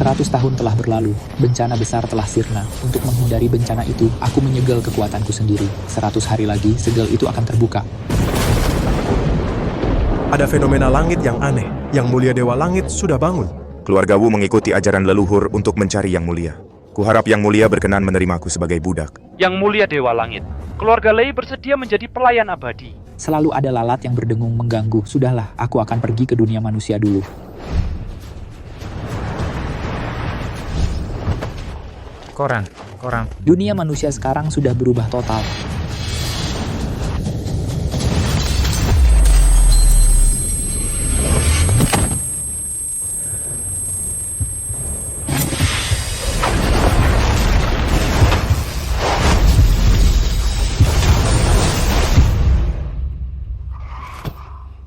100 tahun telah berlalu, bencana besar telah sirna. Untuk menghindari bencana itu, aku menyegel kekuatanku sendiri. 100 hari lagi, segel itu akan terbuka. Ada fenomena langit yang aneh. Yang mulia Dewa Langit sudah bangun. Keluarga Wu mengikuti ajaran leluhur untuk mencari Yang Mulia. Kuharap Yang Mulia berkenan menerimaku sebagai budak. Yang Mulia Dewa Langit, keluarga Lei bersedia menjadi pelayan abadi. Selalu ada lalat yang berdengung mengganggu. Sudahlah, aku akan pergi ke dunia manusia dulu. Koran. Dunia manusia sekarang sudah berubah total.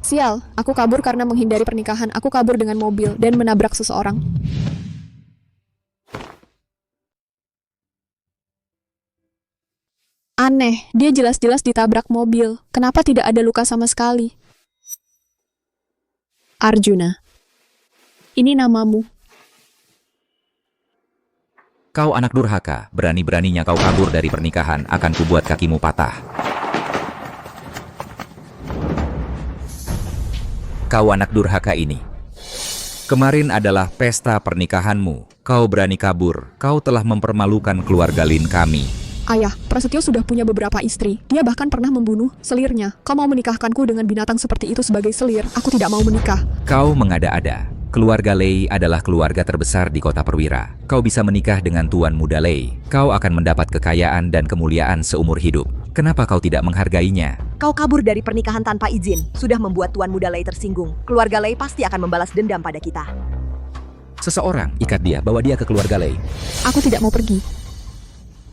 Sial, aku kabur karena menghindari pernikahan. Aku kabur dengan mobil dan menabrak seseorang. Aneh, dia jelas-jelas ditabrak mobil. Kenapa tidak ada luka sama sekali? Arjuna. Ini namamu. Kau anak durhaka, berani-beraninya kau kabur dari pernikahan, akan kubuat kakimu patah. Kau anak durhaka ini. Kemarin adalah pesta pernikahanmu. Kau berani kabur. Kau telah mempermalukan keluarga Lin kami. Ayah, Prasetyo sudah punya beberapa istri. Dia bahkan pernah membunuh selirnya. Kau mau menikahkanku dengan binatang seperti itu sebagai selir? Aku tidak mau menikah. Kau mengada-ada. Keluarga Lei adalah keluarga terbesar di kota Perwira. Kau bisa menikah dengan Tuan Muda Lei. Kau akan mendapat kekayaan dan kemuliaan seumur hidup. Kenapa kau tidak menghargainya? Kau kabur dari pernikahan tanpa izin. Sudah membuat Tuan Muda Lei tersinggung. Keluarga Lei pasti akan membalas dendam pada kita. Seseorang ikat dia, bawa dia ke keluarga Lei. Aku tidak mau pergi.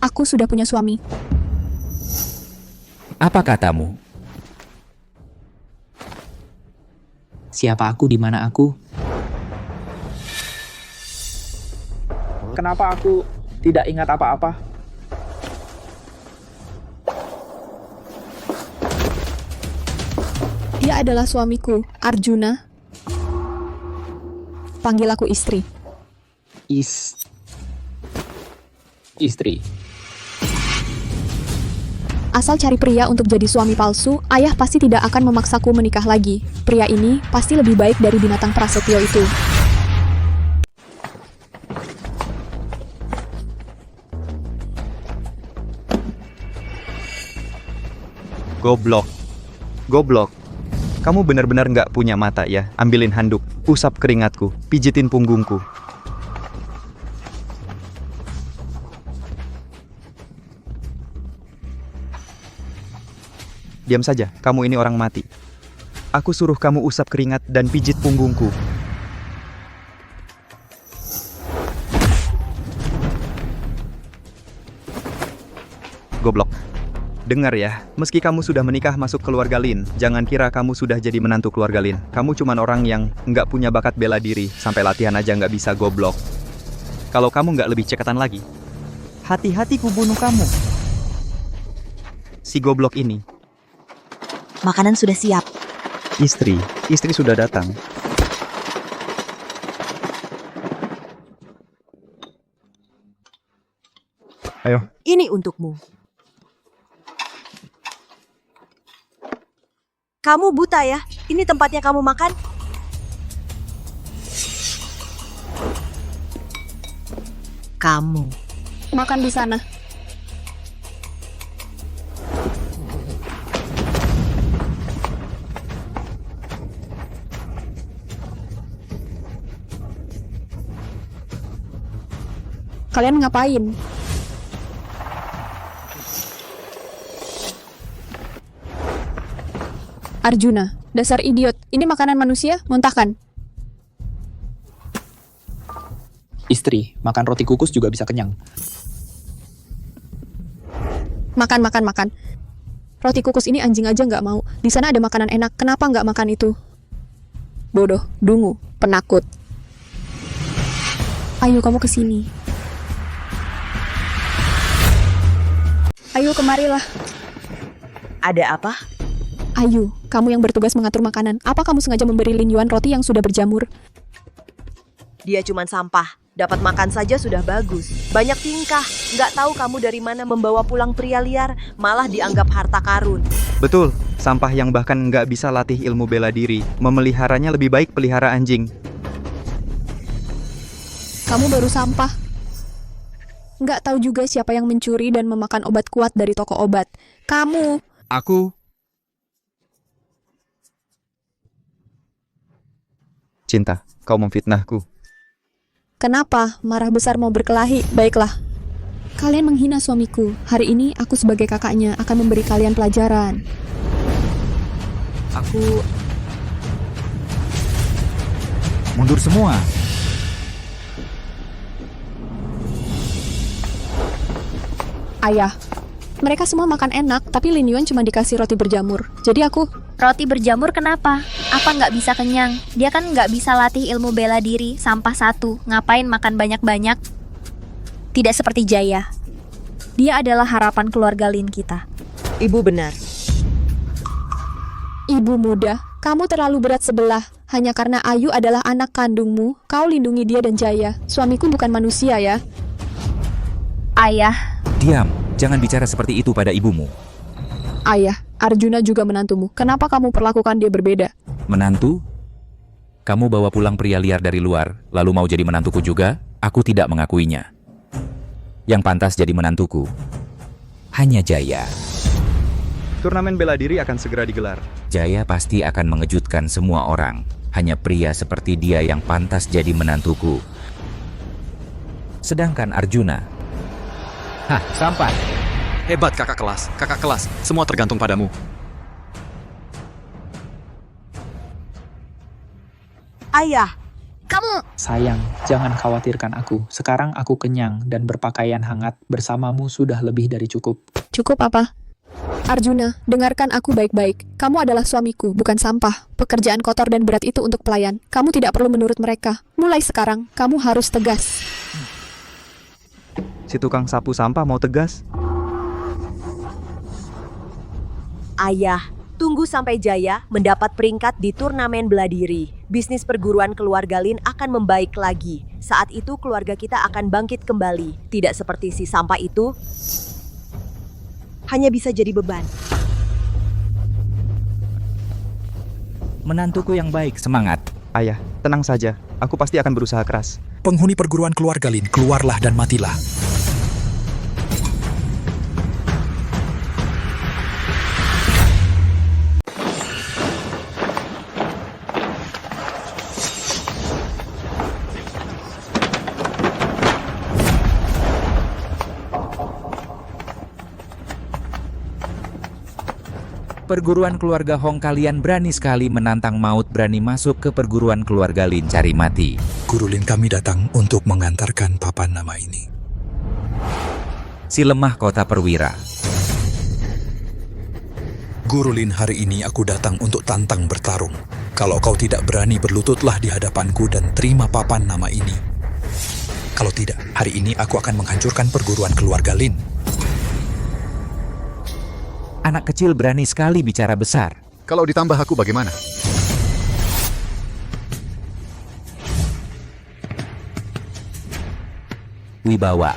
Aku sudah punya suami. Apa katamu? Siapa aku, di mana aku? Kenapa aku tidak ingat apa-apa? Dia adalah suamiku, Arjuna. Panggil aku istri. Istri. Asal cari pria untuk jadi suami palsu, ayah pasti tidak akan memaksaku menikah lagi. Pria ini pasti lebih baik dari binatang Prasetyo itu. Goblok. Kamu benar-benar nggak punya mata ya? Ambilin handuk, usap keringatku, pijitin punggungku. Diam saja, kamu ini orang mati. Aku suruh kamu usap keringat dan pijit punggungku. Goblok. Dengar ya, meski kamu sudah menikah masuk keluarga Lin, jangan kira kamu sudah jadi menantu keluarga Lin. Kamu cuman orang yang nggak punya bakat bela diri, sampai latihan aja nggak bisa, goblok. Kalau kamu nggak lebih cekatan lagi, hati-hati ku bunuh kamu. Si goblok ini. Makanan sudah siap. Istri sudah datang. Ayo. Ini untukmu. Kamu buta ya? Ini tempatnya kamu makan? Kamu. Makan di sana. Kalian ngapain? Arjuna, dasar idiot. Ini makanan manusia, muntahkan. Istri, makan roti kukus juga bisa kenyang. Makan. Roti kukus ini anjing aja nggak mau. Di sana ada makanan enak, kenapa nggak makan itu? Bodoh, dungu, penakut. Ayo kamu kesini. Ayo kemarilah. Ada apa? Ayu, kamu yang bertugas mengatur makanan. Apa kamu sengaja memberi Lin Yuan roti yang sudah berjamur? Dia cuma sampah. Dapat makan saja sudah bagus. Banyak tingkah. Nggak tahu kamu dari mana membawa pulang pria liar, malah dianggap harta karun. Betul, sampah yang bahkan nggak bisa latih ilmu bela diri. Memeliharanya lebih baik pelihara anjing. Kamu baru sampah. Nggak tahu juga siapa yang mencuri dan memakan obat kuat dari toko obat. Kamu. Aku... Cinta, kau memfitnahku. Kenapa? Marah besar mau berkelahi? Baiklah. Kalian menghina suamiku. Hari ini aku sebagai kakaknya akan memberi kalian pelajaran. Aku... mundur semua. Ayah, mereka semua makan enak, tapi Lin Yuan cuma dikasih roti berjamur. Jadi aku... Roti berjamur kenapa? Apa nggak bisa kenyang? Dia kan nggak bisa latih ilmu bela diri, sampah satu. Ngapain makan banyak-banyak? Tidak seperti Jaya. Dia adalah harapan keluarga Lin kita. Ibu benar. Ibu muda, kamu terlalu berat sebelah. Hanya karena Ayu adalah anak kandungmu, kau lindungi dia dan Jaya. Suamiku bukan manusia ya. Ayah, Diam, jangan bicara seperti itu pada ibumu. Ayah, Arjuna juga menantumu. Kenapa kamu perlakukan dia berbeda? Menantu? Kamu bawa pulang pria liar dari luar, lalu mau jadi menantuku juga? Aku tidak mengakuinya. Yang pantas jadi menantuku hanya Jaya. Turnamen bela diri akan segera digelar. Jaya pasti akan mengejutkan semua orang. Hanya pria seperti dia yang pantas jadi menantuku. Sedangkan Arjuna... Hah, sampai. Hebat kakak kelas, semua tergantung padamu. Ayah, kamu... Sayang, jangan khawatirkan aku. Sekarang aku kenyang dan berpakaian hangat. Bersamamu sudah lebih dari cukup. Cukup apa? Arjuna, dengarkan aku baik-baik. Kamu adalah suamiku, bukan sampah. Pekerjaan kotor dan berat itu untuk pelayan. Kamu tidak perlu menurut mereka. Mulai sekarang, kamu harus tegas. Si tukang sapu sampah mau tegas? ayah, tunggu sampai Jaya mendapat peringkat di turnamen bela diri. Bisnis perguruan keluarga Lin akan membaik lagi. Saat itu keluarga kita akan bangkit kembali. Tidak seperti si sampah itu hanya bisa jadi beban. Menantuku yang baik, semangat. Ayah, tenang saja. Aku pasti akan berusaha keras. Penghuni perguruan keluarga Lin, keluarlah dan matilah. Perguruan keluarga Hong, kalian berani sekali menantang maut, berani masuk ke perguruan keluarga Lin cari mati. Guru Lin, kami datang untuk mengantarkan papan nama ini. Si lemah kota perwira. Guru Lin, hari ini aku datang untuk tantang bertarung. Kalau kau tidak berani, berlututlah di hadapanku dan terima papan nama ini. Kalau tidak, hari ini aku akan menghancurkan perguruan keluarga Lin. Anak kecil berani sekali bicara besar. Kalau ditambah aku bagaimana? Wibawa.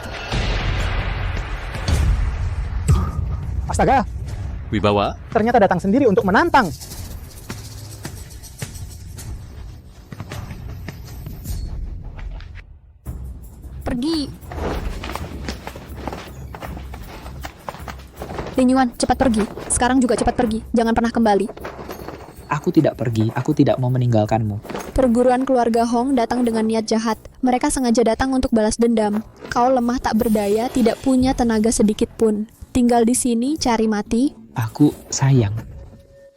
Astaga, Wibawa, ternyata datang sendiri untuk menantang. Pergi. Lin Yuan, cepat pergi. Sekarang juga cepat pergi. Jangan pernah kembali. Aku tidak pergi, aku tidak mau meninggalkanmu. Perguruan keluarga Hong datang dengan niat jahat. Mereka sengaja datang untuk balas dendam. Kau lemah tak berdaya, tidak punya tenaga sedikit pun. Tinggal di sini, cari mati. Aku sayang.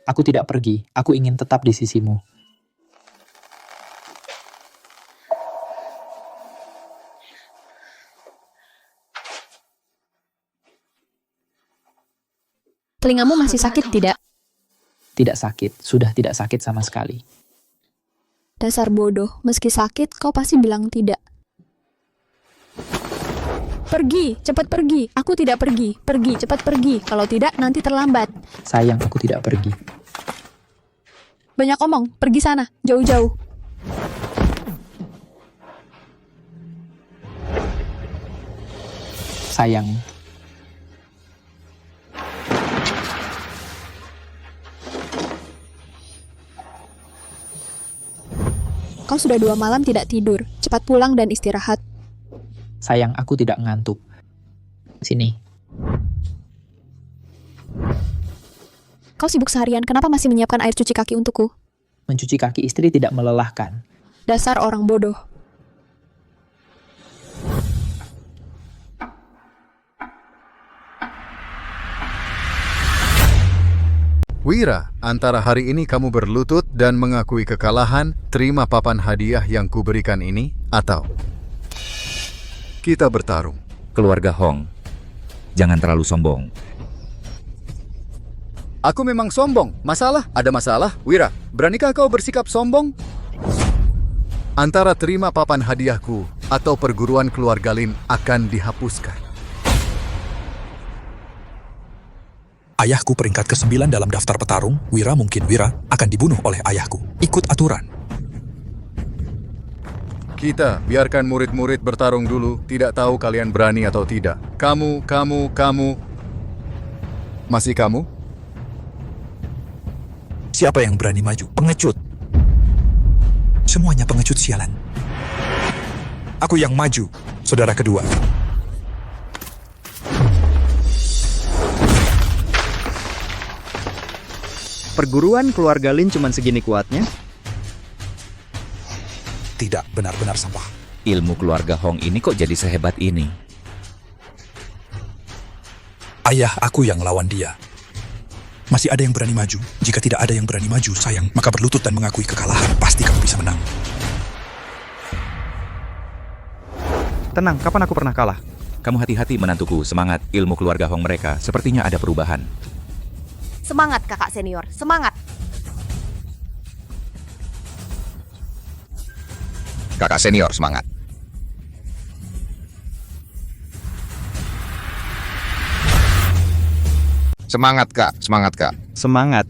Aku tidak pergi, aku ingin tetap di sisimu. Telingamu masih sakit tidak? Tidak sakit, sudah tidak sakit sama sekali. Dasar bodoh, meski sakit kau pasti bilang tidak. Pergi, cepat pergi. Aku tidak pergi. Pergi, cepat pergi. Kalau tidak, nanti terlambat. Sayang, aku tidak pergi. Banyak omong, pergi sana, jauh-jauh. Sayang, Kau sudah 2 malam tidak tidur. Cepat pulang dan istirahat. sayang aku tidak ngantuk. Sini. Kau sibuk seharian, kenapa masih menyiapkan air cuci kaki untukku? Mencuci kaki istri tidak melelahkan. Dasar orang bodoh. Wira, antara hari ini kamu berlutut dan mengakui kekalahan, terima papan hadiah yang kuberikan ini, atau kita bertarung. Keluarga Hong, jangan terlalu sombong. Aku memang sombong. Masalah? Ada masalah? Wira, beranikah kau bersikap sombong? Antara terima papan hadiahku atau perguruan keluarga Lin akan dihapuskan. Ayahku peringkat ke-9 dalam daftar petarung, Wira akan dibunuh oleh ayahku. Ikut aturan. Kita biarkan murid-murid bertarung dulu, tidak tahu kalian berani atau tidak. Kamu. Masih kamu? Siapa yang berani maju? Pengecut. Semuanya pengecut sialan. Aku yang maju, saudara kedua. Perguruan keluarga Lin cuman segini kuatnya? Tidak, benar-benar sampah. Ilmu keluarga Hong ini kok jadi sehebat ini? Ayah aku yang lawan dia. Masih ada yang berani maju? Jika tidak ada yang berani maju, sayang, maka berlutut dan mengakui kekalahan. Pasti kamu bisa menang. Tenang, kapan aku pernah kalah? Kamu hati-hati menantuku, semangat. Ilmu keluarga Hong mereka sepertinya ada perubahan. Semangat kakak senior, semangat. Kakak senior, semangat. Semangat, Kak. Semangat, Kak. Semangat.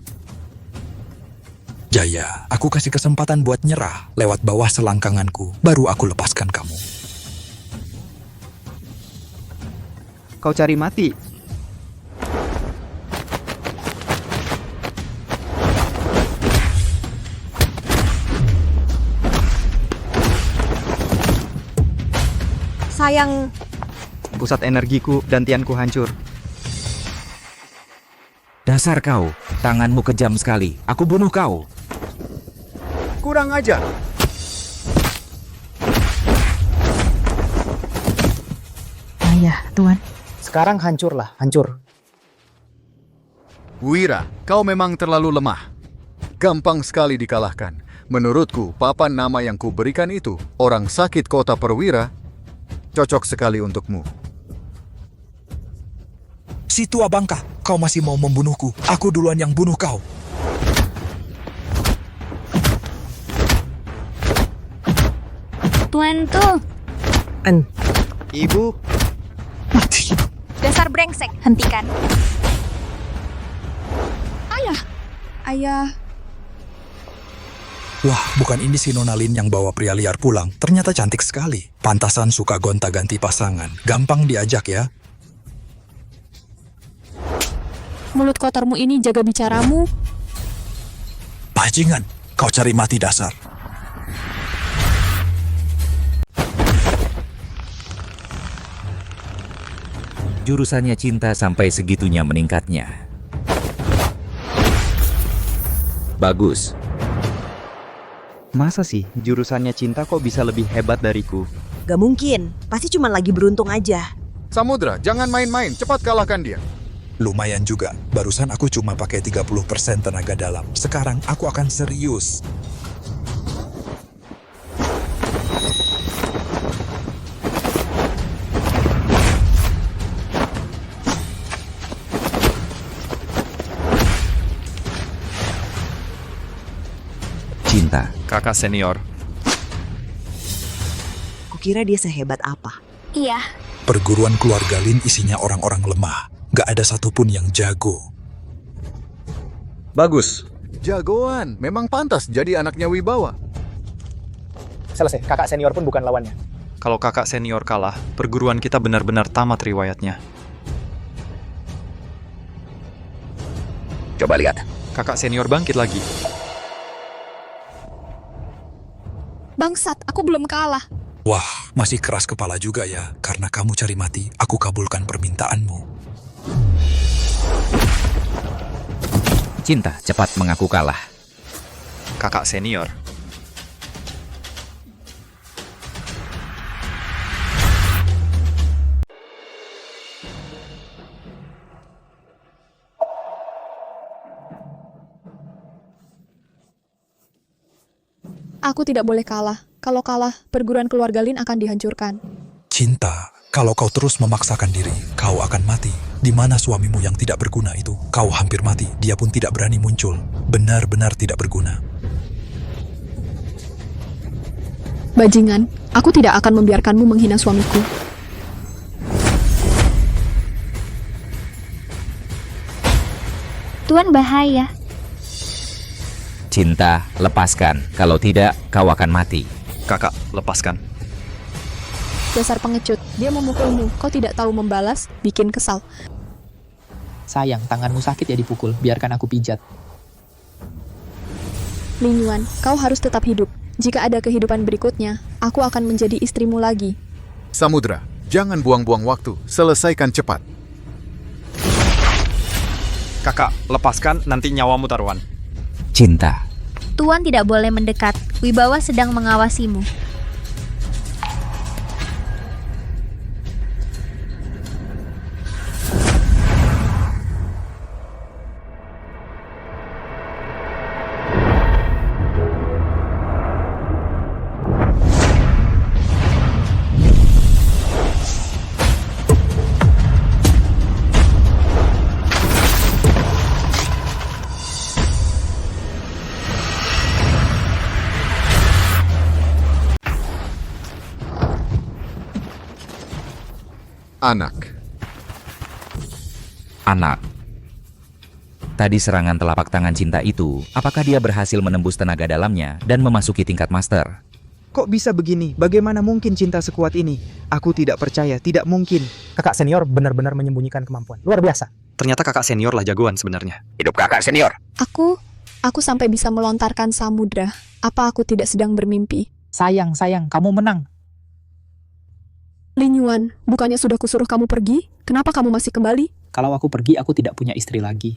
Jaya, aku kasih kesempatan buat nyerah lewat bawah selangkanganku. Baru aku lepaskan kamu. Kau cari mati. Sayang, Pusat energiku dan tianku hancur. Dasar kau, tanganmu kejam sekali. Aku bunuh kau. Kurang ajar. Ayah, Tuan. Sekarang hancurlah, hancur. Wira, kau memang terlalu lemah. Gampang sekali dikalahkan. Menurutku, papan nama yang kuberikan itu, orang sakit kota perwira, cocok sekali untukmu. Si tua bangka, kau masih mau membunuhku. Aku duluan yang bunuh kau. Tuan tuh. Ibu. Mati. Dasar brengsek, hentikan. Ayah. Wah, bukan ini si Nona Lin yang bawa pria liar pulang. Ternyata cantik sekali. Pantasan suka gonta-ganti pasangan. Gampang diajak ya. Mulut kotormu ini jaga bicaramu. Bajingan, kau cari mati dasar. Jurusannya cinta sampai segitunya meningkatnya. Bagus. Masa sih jurusannya cinta kok bisa lebih hebat dariku? gak mungkin. Pasti cuma lagi beruntung aja. Samudra, jangan main-main. Cepat kalahkan dia. Lumayan juga. Barusan aku cuma pakai 30% tenaga dalam. Sekarang aku akan serius. Cinta. Kakak senior. Kukira dia sehebat apa. Iya. Perguruan keluarga Lin isinya orang-orang lemah. Gak ada satupun yang jago. Bagus. Jagoan. Memang pantas jadi anaknya Wibawa. Selesai, kakak senior pun bukan lawannya. Kalau kakak senior kalah, perguruan kita benar-benar tamat riwayatnya. Coba lihat. Kakak senior bangkit lagi. Bangsat, aku belum kalah. Wah, masih keras kepala juga ya. Karena kamu cari mati, aku kabulkan permintaanmu. Cinta cepat mengaku kalah. Kakak senior. Aku tidak boleh kalah. Kalau kalah, perguruan keluarga Lin akan dihancurkan. Cinta, kalau kau terus memaksakan diri, kau akan mati. Di mana suamimu yang tidak berguna itu? Kau hampir mati, dia pun tidak berani muncul. Benar-benar tidak berguna. Bajingan, aku tidak akan membiarkanmu menghina suamiku. Tuan bahaya. Cinta, lepaskan. Kalau tidak, kau akan mati. Kakak, lepaskan. Dasar pengecut, dia memukulmu. Kau tidak tahu membalas, bikin kesal. Sayang, tanganmu sakit ya dipukul. Biarkan aku pijat. Ling Yuan, kau harus tetap hidup. Jika ada kehidupan berikutnya, aku akan menjadi istrimu lagi. Samudra, jangan buang-buang waktu. Selesaikan cepat. Kakak, lepaskan, nanti nyawamu taruhan. Cinta. Tuan tidak boleh mendekat. Wibawa sedang mengawasimu. Anak. Tadi serangan telapak tangan Cinta itu, apakah dia berhasil menembus tenaga dalamnya dan memasuki tingkat master? Kok bisa begini? Bagaimana mungkin Cinta sekuat ini? Aku tidak percaya, tidak mungkin. Kakak senior benar-benar menyembunyikan kemampuan. Luar biasa. Ternyata kakak senior lah jagoan sebenarnya. Hidup kakak senior. Aku sampai bisa melontarkan samudra. Apa aku tidak sedang bermimpi? Sayang, kamu menang. Lin Yuan, bukannya sudah kusuruh kamu pergi? Kenapa kamu masih kembali? Kalau aku pergi, aku tidak punya istri lagi.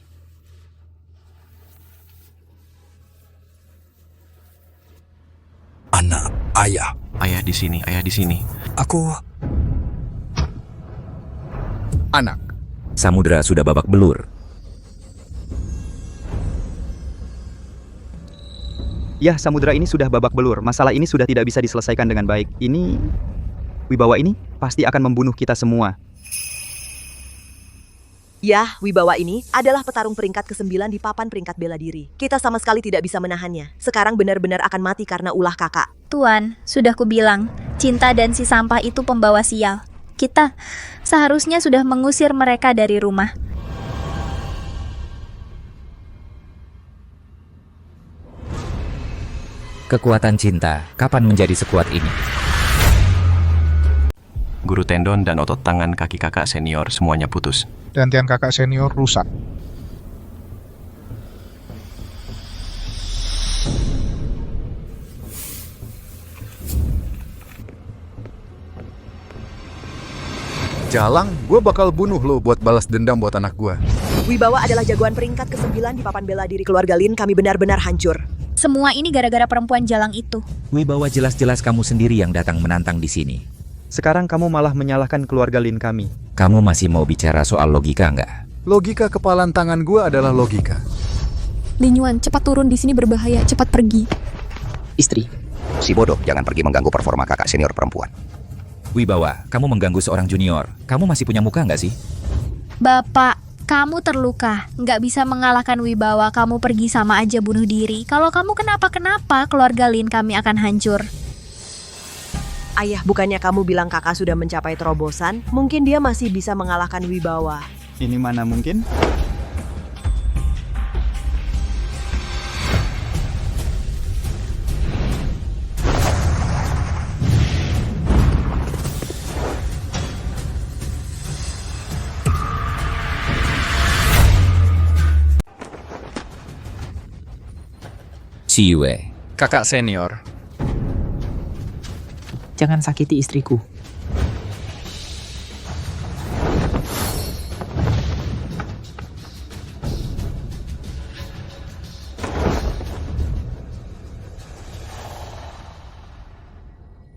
Anak, ayah. Ayah di sini, ayah di sini. Aku... Anak. Samudra sudah babak belur. Ya, samudra ini sudah babak belur. Masalah ini sudah tidak bisa diselesaikan dengan baik. Ini... Wibawa ini pasti akan membunuh kita semua. Ya, Wibawa ini adalah petarung peringkat ke-9 di papan peringkat bela diri. Kita sama sekali tidak bisa menahannya. Sekarang benar-benar akan mati karena ulah kakak. Tuan, sudah kubilang, Cinta dan si sampah itu pembawa sial. Kita seharusnya sudah mengusir mereka dari rumah. Kekuatan Cinta, kapan menjadi sekuat ini? Guru tendon dan otot tangan kaki kakak senior semuanya putus. Dan tiang kakak senior rusak. Jalang, gue bakal bunuh lo buat balas dendam buat anak gue. Wibawa adalah jagoan peringkat ke-9 di papan bela diri keluarga Lin. Kami benar-benar hancur. Semua ini gara-gara perempuan jalang itu. Wibawa, jelas-jelas kamu sendiri yang datang menantang di sini. Sekarang kamu malah menyalahkan keluarga Lin kami. Kamu masih mau bicara soal logika nggak? Logika kepalan tangan gue adalah logika. Lin Yuan, cepat turun di sini berbahaya. Cepat pergi. Istri. Si bodoh, jangan pergi mengganggu performa kakak senior perempuan. Wibawa, kamu mengganggu seorang junior. Kamu masih punya muka nggak sih? Bapak, kamu terluka. Nggak bisa mengalahkan Wibawa. Kamu pergi sama aja bunuh diri. Kalau kamu kenapa-kenapa, keluarga Lin kami akan hancur. Ayah, bukannya kamu bilang kakak sudah mencapai terobosan? Mungkin dia masih bisa mengalahkan Wibawa. Ini mana mungkin? Ciwe. Kakak senior. Jangan sakiti istriku.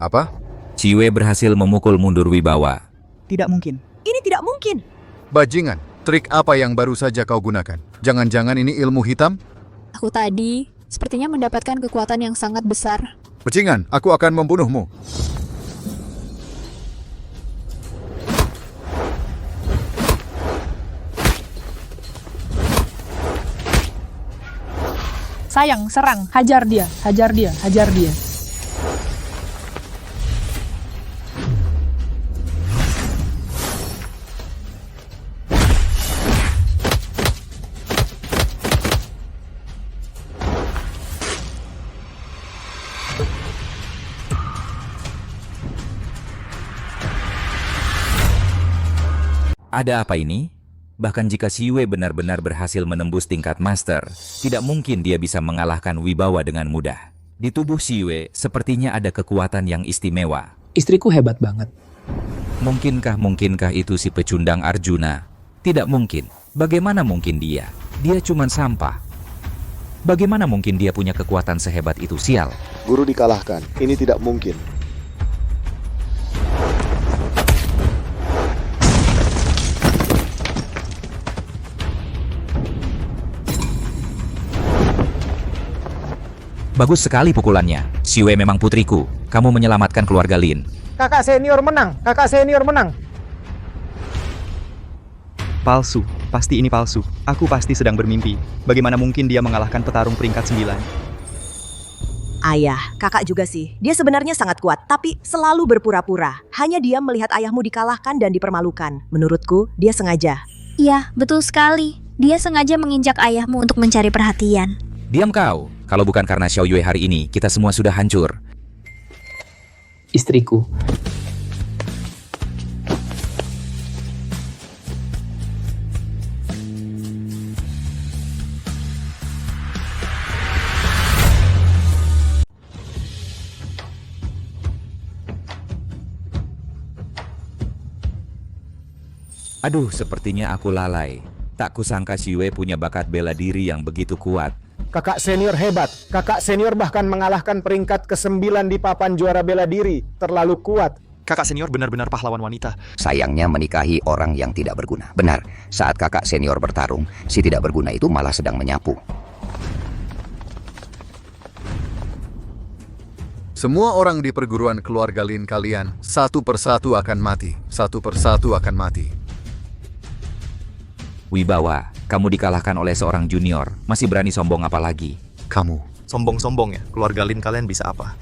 Apa? Ciwe berhasil memukul mundur Wibawa. Tidak mungkin. Ini tidak mungkin. Bajingan, trik apa yang baru saja kau gunakan? Jangan-jangan ini ilmu hitam? Aku tadi sepertinya mendapatkan kekuatan yang sangat besar. Bajingan, aku akan membunuhmu. Sayang, serang, hajar dia, hajar dia, hajar dia. Ada apa ini? Bahkan jika Ciwe benar-benar berhasil menembus tingkat master, tidak mungkin dia bisa mengalahkan Wibawa dengan mudah. Di tubuh Ciwe sepertinya ada kekuatan yang istimewa. Istriku hebat banget. Mungkinkah itu si pecundang Arjuna? Tidak mungkin. Bagaimana mungkin dia? Dia cuma sampah. Bagaimana mungkin dia punya kekuatan sehebat itu, sial? Guru dikalahkan. Ini tidak mungkin. Bagus sekali pukulannya. Ciwe memang putriku. Kamu menyelamatkan keluarga Lin. Kakak senior menang. Kakak senior menang. Palsu. Pasti ini palsu. Aku pasti sedang bermimpi. Bagaimana mungkin dia mengalahkan petarung peringkat 9? Ayah, kakak juga sih. Dia sebenarnya sangat kuat, tapi selalu berpura-pura. Hanya dia melihat ayahmu dikalahkan dan dipermalukan. Menurutku, dia sengaja. Iya, betul sekali. Dia sengaja menginjak ayahmu untuk mencari perhatian. Diam kau. Kalau bukan karena Xiao Yue hari ini, kita semua sudah hancur. Istriku. Aduh, sepertinya aku lalai. Tak kusangka Ciwe punya bakat bela diri yang begitu kuat. Kakak senior hebat. Kakak senior bahkan mengalahkan peringkat ke-9 di papan juara bela diri. Terlalu kuat. Kakak senior benar-benar pahlawan wanita. Sayangnya menikahi orang yang tidak berguna. Benar, saat kakak senior bertarung, si tidak berguna itu malah sedang menyapu. Semua orang di perguruan keluarga Lin kalian, satu persatu akan mati. Satu persatu akan mati. Wibawa, kamu dikalahkan oleh seorang junior. Masih berani sombong apa lagi? Kamu. Sombong-sombong ya, keluarga Lin kalian bisa apa?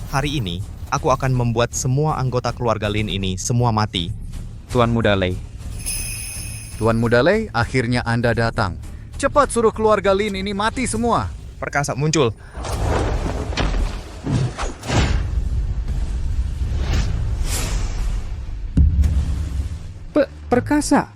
Hari ini, aku akan membuat semua anggota keluarga Lin ini semua mati. Tuan Muda Lei. Tuan Muda Lei, akhirnya Anda datang. Cepat suruh keluarga Lin ini mati semua. Perkasa muncul. Perkasa.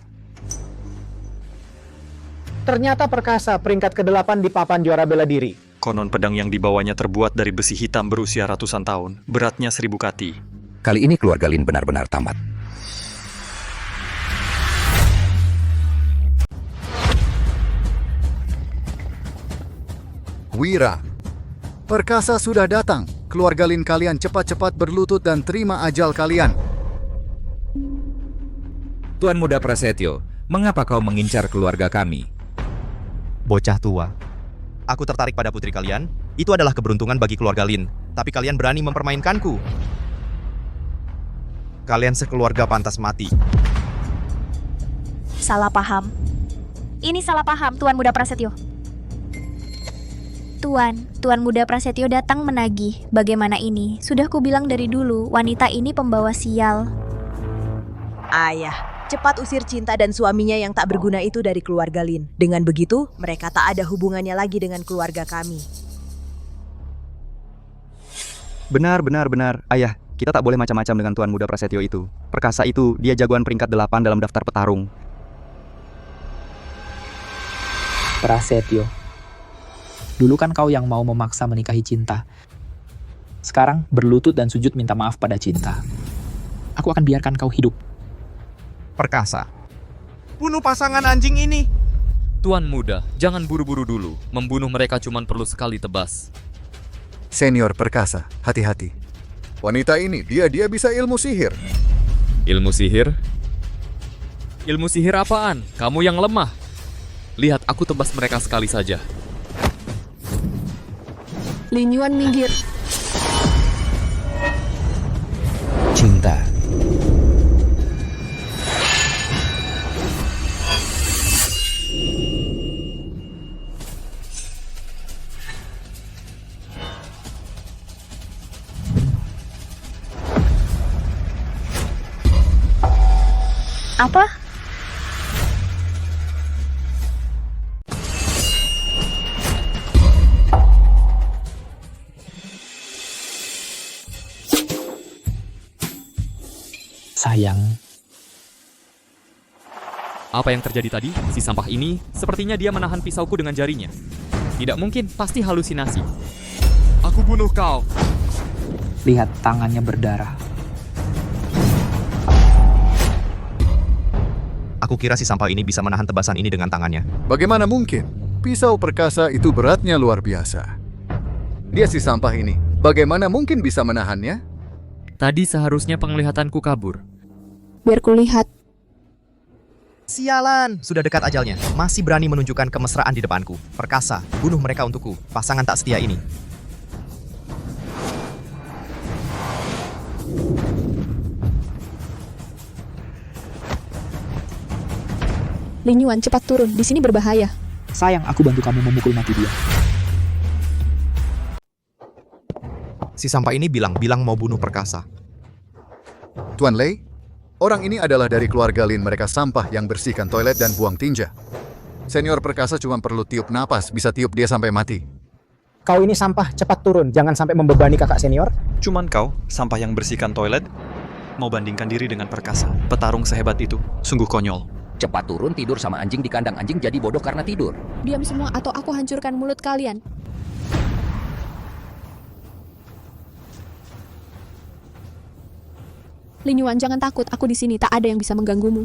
Ternyata Perkasa peringkat ke-8 di papan juara bela diri. Konon pedang yang dibawanya terbuat dari besi hitam berusia ratusan tahun. Beratnya 1000 kati. Kali ini keluarga Lin benar-benar tamat. Wira. Perkasa sudah datang. Keluarga Lin kalian cepat-cepat berlutut dan terima ajal kalian. Tuan Muda Prasetyo, mengapa kau mengincar keluarga kami? Bocah tua. Aku tertarik pada putri kalian. Itu adalah keberuntungan bagi keluarga Lin. Tapi kalian berani mempermainkanku. Kalian sekeluarga pantas mati. Salah paham. Ini salah paham, Tuan Muda Prasetyo. Tuan Muda Prasetyo datang menagih. Bagaimana ini? Sudah kubilang dari dulu, wanita ini pembawa sial. Ayah, cepat usir Cinta dan suaminya yang tak berguna itu dari keluarga Lin. Dengan begitu, mereka tak ada hubungannya lagi dengan keluarga kami. Benar. Ayah, kita tak boleh macam-macam dengan Tuan Muda Prasetyo itu. Perkasa itu, dia jagoan peringkat 8 dalam daftar petarung. Prasetyo. Dulu kan kau yang mau memaksa menikahi cinta. Sekarang berlutut dan sujud minta maaf pada cinta. Aku akan biarkan kau hidup. Perkasa. Bunuh pasangan anjing ini. Tuan muda, jangan buru-buru dulu. Membunuh mereka cuma perlu sekali tebas. Senior Perkasa, hati-hati. Wanita ini, dia bisa ilmu sihir. Ilmu sihir? Ilmu sihir apaan? Kamu yang lemah. Lihat, aku tebas mereka sekali saja. Lin Yuan minggir. Cinta. Apa? Sayang. Apa yang terjadi tadi? Si sampah ini, sepertinya dia menahan pisauku dengan jarinya. Tidak mungkin, pasti halusinasi. Aku bunuh kau. Lihat tangannya berdarah. Aku kira si sampah ini bisa menahan tebasan ini dengan tangannya. Bagaimana mungkin? Pisau perkasa itu beratnya luar biasa. Dia si sampah ini, bagaimana mungkin bisa menahannya? Tadi seharusnya penglihatanku kabur. Biar kulihat. Sialan, sudah dekat ajalnya. Masih berani menunjukkan kemesraan di depanku. Perkasa, bunuh mereka untukku. Pasangan tak setia ini. Lin Yuan, cepat turun. Di sini berbahaya. Sayang, aku bantu kamu memukul mati dia. Si sampah ini bilang mau bunuh Perkasa. Tuan Lei, orang ini adalah dari keluarga Lin, mereka sampah yang bersihkan toilet dan buang tinja. Senior Perkasa cuma perlu tiup napas, bisa tiup dia sampai mati. Kau ini sampah, cepat turun. Jangan sampai membebani kakak senior. Cuman kau, sampah yang bersihkan toilet, mau bandingkan diri dengan Perkasa. Petarung sehebat itu, sungguh konyol. Cepat turun, tidur sama anjing di kandang anjing jadi bodoh karena tidur. Diam semua atau aku hancurkan mulut kalian. Lin Yuan, jangan takut. Aku di sini, tak ada yang bisa mengganggumu.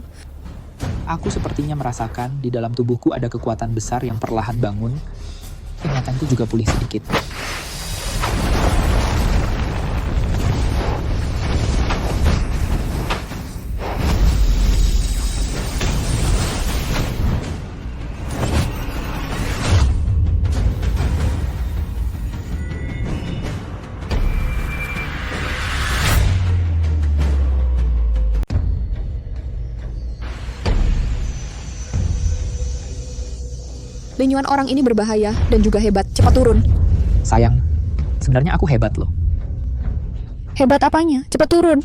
Aku sepertinya merasakan di dalam tubuhku ada kekuatan besar yang perlahan bangun. Ingatanku juga pulih sedikit. Lin Yuan, orang ini berbahaya dan juga hebat. Cepat turun. Sayang, sebenarnya aku hebat loh. Hebat apanya? Cepat turun.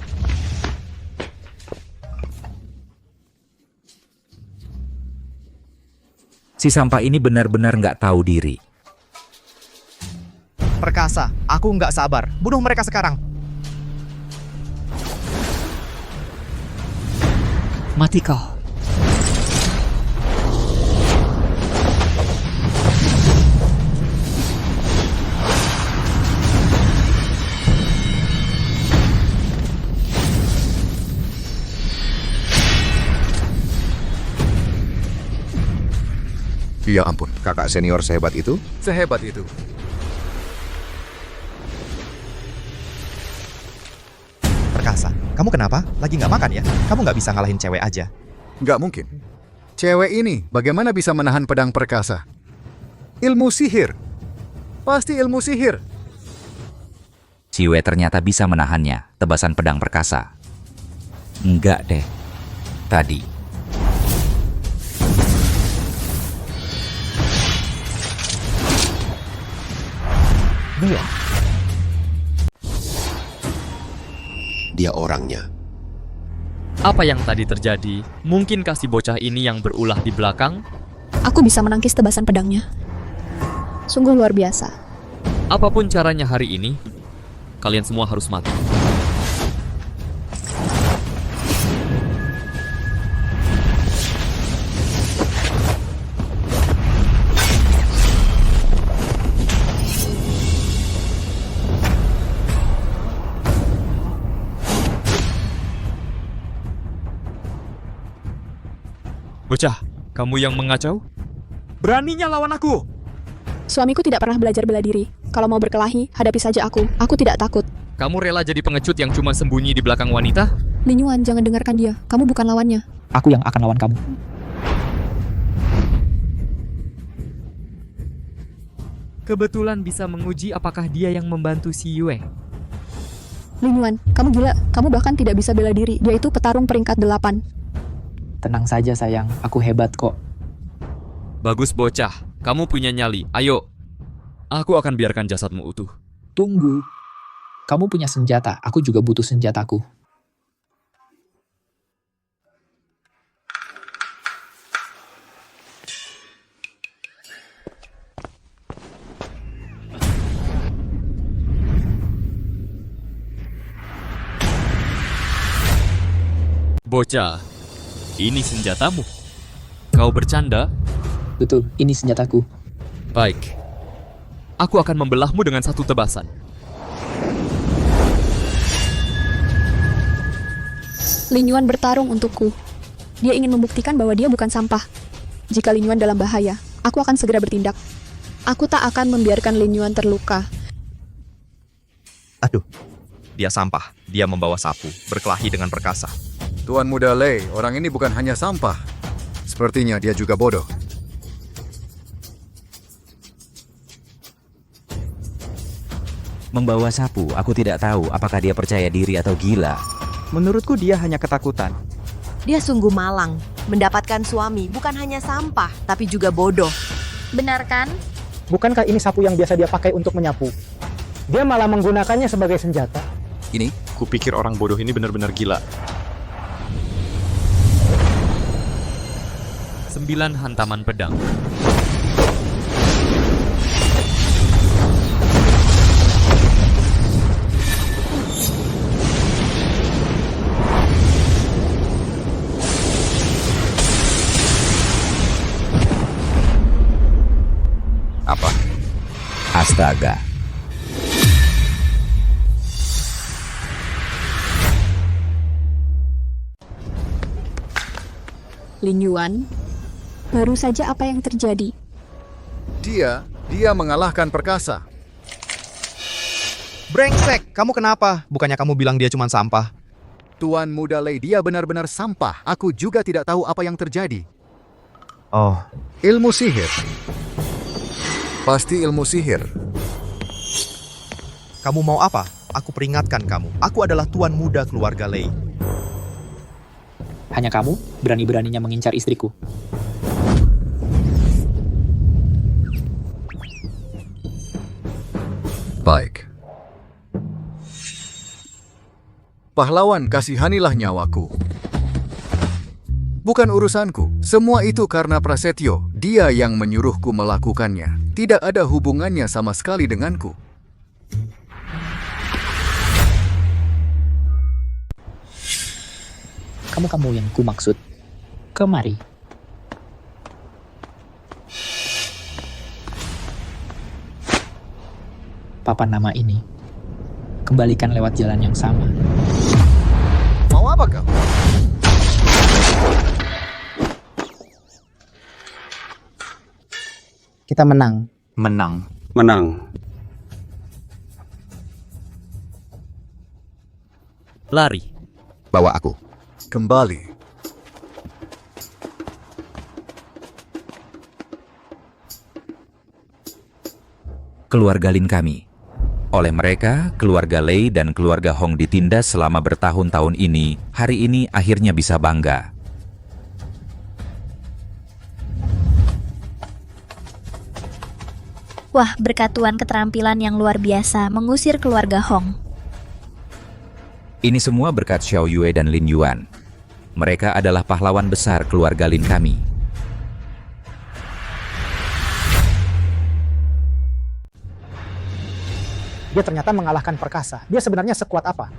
Si sampah ini benar-benar nggak tahu diri. Perkasa, aku nggak sabar. Bunuh mereka sekarang. Mati kau. Ya ampun. Kakak senior sehebat itu? Sehebat itu. Perkasa, kamu kenapa? Lagi nggak makan ya? Kamu nggak bisa ngalahin cewek aja. Nggak mungkin. Cewek ini bagaimana bisa menahan pedang Perkasa? Ilmu sihir. Pasti ilmu sihir. Siwe ternyata bisa menahannya, tebasan pedang Perkasa. Enggak deh. Tadi. Dia orangnya. Apa yang tadi terjadi? Mungkinkah si bocah ini yang berulah di belakang? Aku bisa menangkis tebasan pedangnya. Sungguh luar biasa. Apapun caranya hari ini, kalian semua harus mati. Bocah, kamu yang mengacau? Beraninya lawan aku! Suamiku tidak pernah belajar bela diri. Kalau mau berkelahi, hadapi saja aku. Aku tidak takut. Kamu rela jadi pengecut yang cuma sembunyi di belakang wanita? Lin Yuan, jangan dengarkan dia. Kamu bukan lawannya. Aku yang akan lawan kamu. Kebetulan bisa menguji apakah dia yang membantu si Yue. Lin Yuan, kamu gila. Kamu bahkan tidak bisa bela diri. Dia itu petarung peringkat 8. Tenang saja sayang, aku hebat kok. Bagus bocah, kamu punya nyali. Ayo, aku akan biarkan jasadmu utuh. Tunggu. Kamu punya senjata, aku juga butuh senjataku. Bocah, ini senjatamu. Kau bercanda? Betul, ini senjataku. Baik. Aku akan membelahmu dengan satu tebasan. Lin Yuan bertarung untukku. Dia ingin membuktikan bahwa dia bukan sampah. Jika Lin Yuan dalam bahaya, aku akan segera bertindak. Aku tak akan membiarkan Lin Yuan terluka. Aduh, dia sampah. Dia membawa sapu, berkelahi dengan perkasa. Tuan Muda Lei, orang ini bukan hanya sampah. Sepertinya dia juga bodoh. Membawa sapu, aku tidak tahu apakah dia percaya diri atau gila. Menurutku dia hanya ketakutan. Dia sungguh malang. Mendapatkan suami bukan hanya sampah, tapi juga bodoh. Benar kan? Bukankah ini sapu yang biasa dia pakai untuk menyapu? Dia malah menggunakannya sebagai senjata. Ini, kupikir orang bodoh ini benar-benar gila. 9 hantaman pedang. Apa? Astaga. Lin Yuan, baru saja apa yang terjadi? Dia mengalahkan perkasa. Brengsek, kamu kenapa? Bukannya kamu bilang dia cuma sampah? Tuan Muda Lei, dia benar-benar sampah. Aku juga tidak tahu apa yang terjadi. Oh, ilmu sihir. Pasti ilmu sihir. Kamu mau apa? Aku peringatkan kamu. Aku adalah tuan muda keluarga Lei. Hanya kamu berani-beraninya mengincar istriku. Baik. Pahlawan, kasihanilah nyawaku. Bukan urusanku. Semua itu karena Prasetyo. Dia yang menyuruhku melakukannya. Tidak ada hubungannya sama sekali denganku. Kamu yang ku maksud. Kemari. Papan nama ini. Kembalikan lewat jalan yang sama. Mau apa kau? Kita menang. Menang. Lari. Bawa aku. Kembali. Keluarga Lin kami. Oleh mereka, keluarga Lei dan keluarga Hong ditindas selama bertahun-tahun ini, hari ini akhirnya bisa bangga. Wah, berkat Tuan keterampilan yang luar biasa mengusir keluarga Hong. Ini semua berkat Xiao Yue dan Lin Yuan. Mereka adalah pahlawan besar keluarga Lin kami. Dia ternyata mengalahkan perkasa. Dia sebenarnya sekuat apa?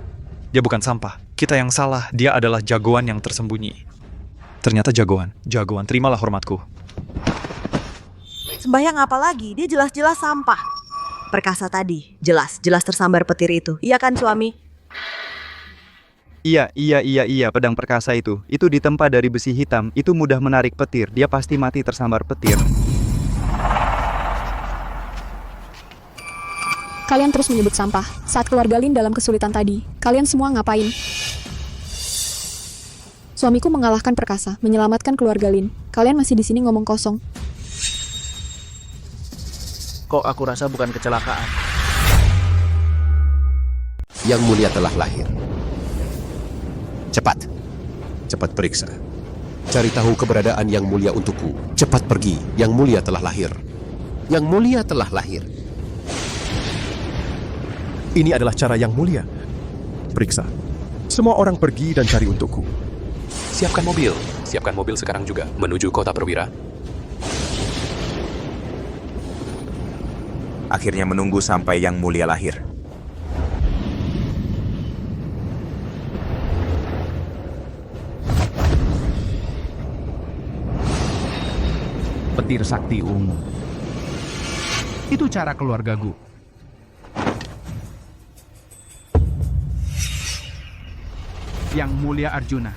Dia bukan sampah. Kita yang salah. Dia adalah jagoan yang tersembunyi. Ternyata jagoan. Jagoan, terimalah hormatku. Sembahyang apa lagi? Dia jelas-jelas sampah. Perkasa tadi, jelas tersambar petir itu. Iya kan suami? Iya, pedang perkasa itu. Itu ditempa dari besi hitam, itu mudah menarik petir. Dia pasti mati tersambar petir. Kalian terus menyebut sampah. Saat keluarga Lin dalam kesulitan tadi, kalian semua ngapain? Suamiku mengalahkan perkasa, menyelamatkan keluarga Lin. Kalian masih di sini ngomong kosong. Kok aku rasa bukan kecelakaan? Yang mulia telah lahir. Cepat. Cepat periksa. Cari tahu keberadaan yang mulia untukku. Cepat pergi. Yang mulia telah lahir. Yang mulia telah lahir. Ini adalah cara yang mulia. Periksa. Semua orang pergi dan cari untukku. Siapkan mobil. Siapkan mobil sekarang juga menuju kota perwira. Akhirnya menunggu sampai yang mulia lahir. Petir sakti ungu. Itu cara keluargaku. Yang mulia Arjuna.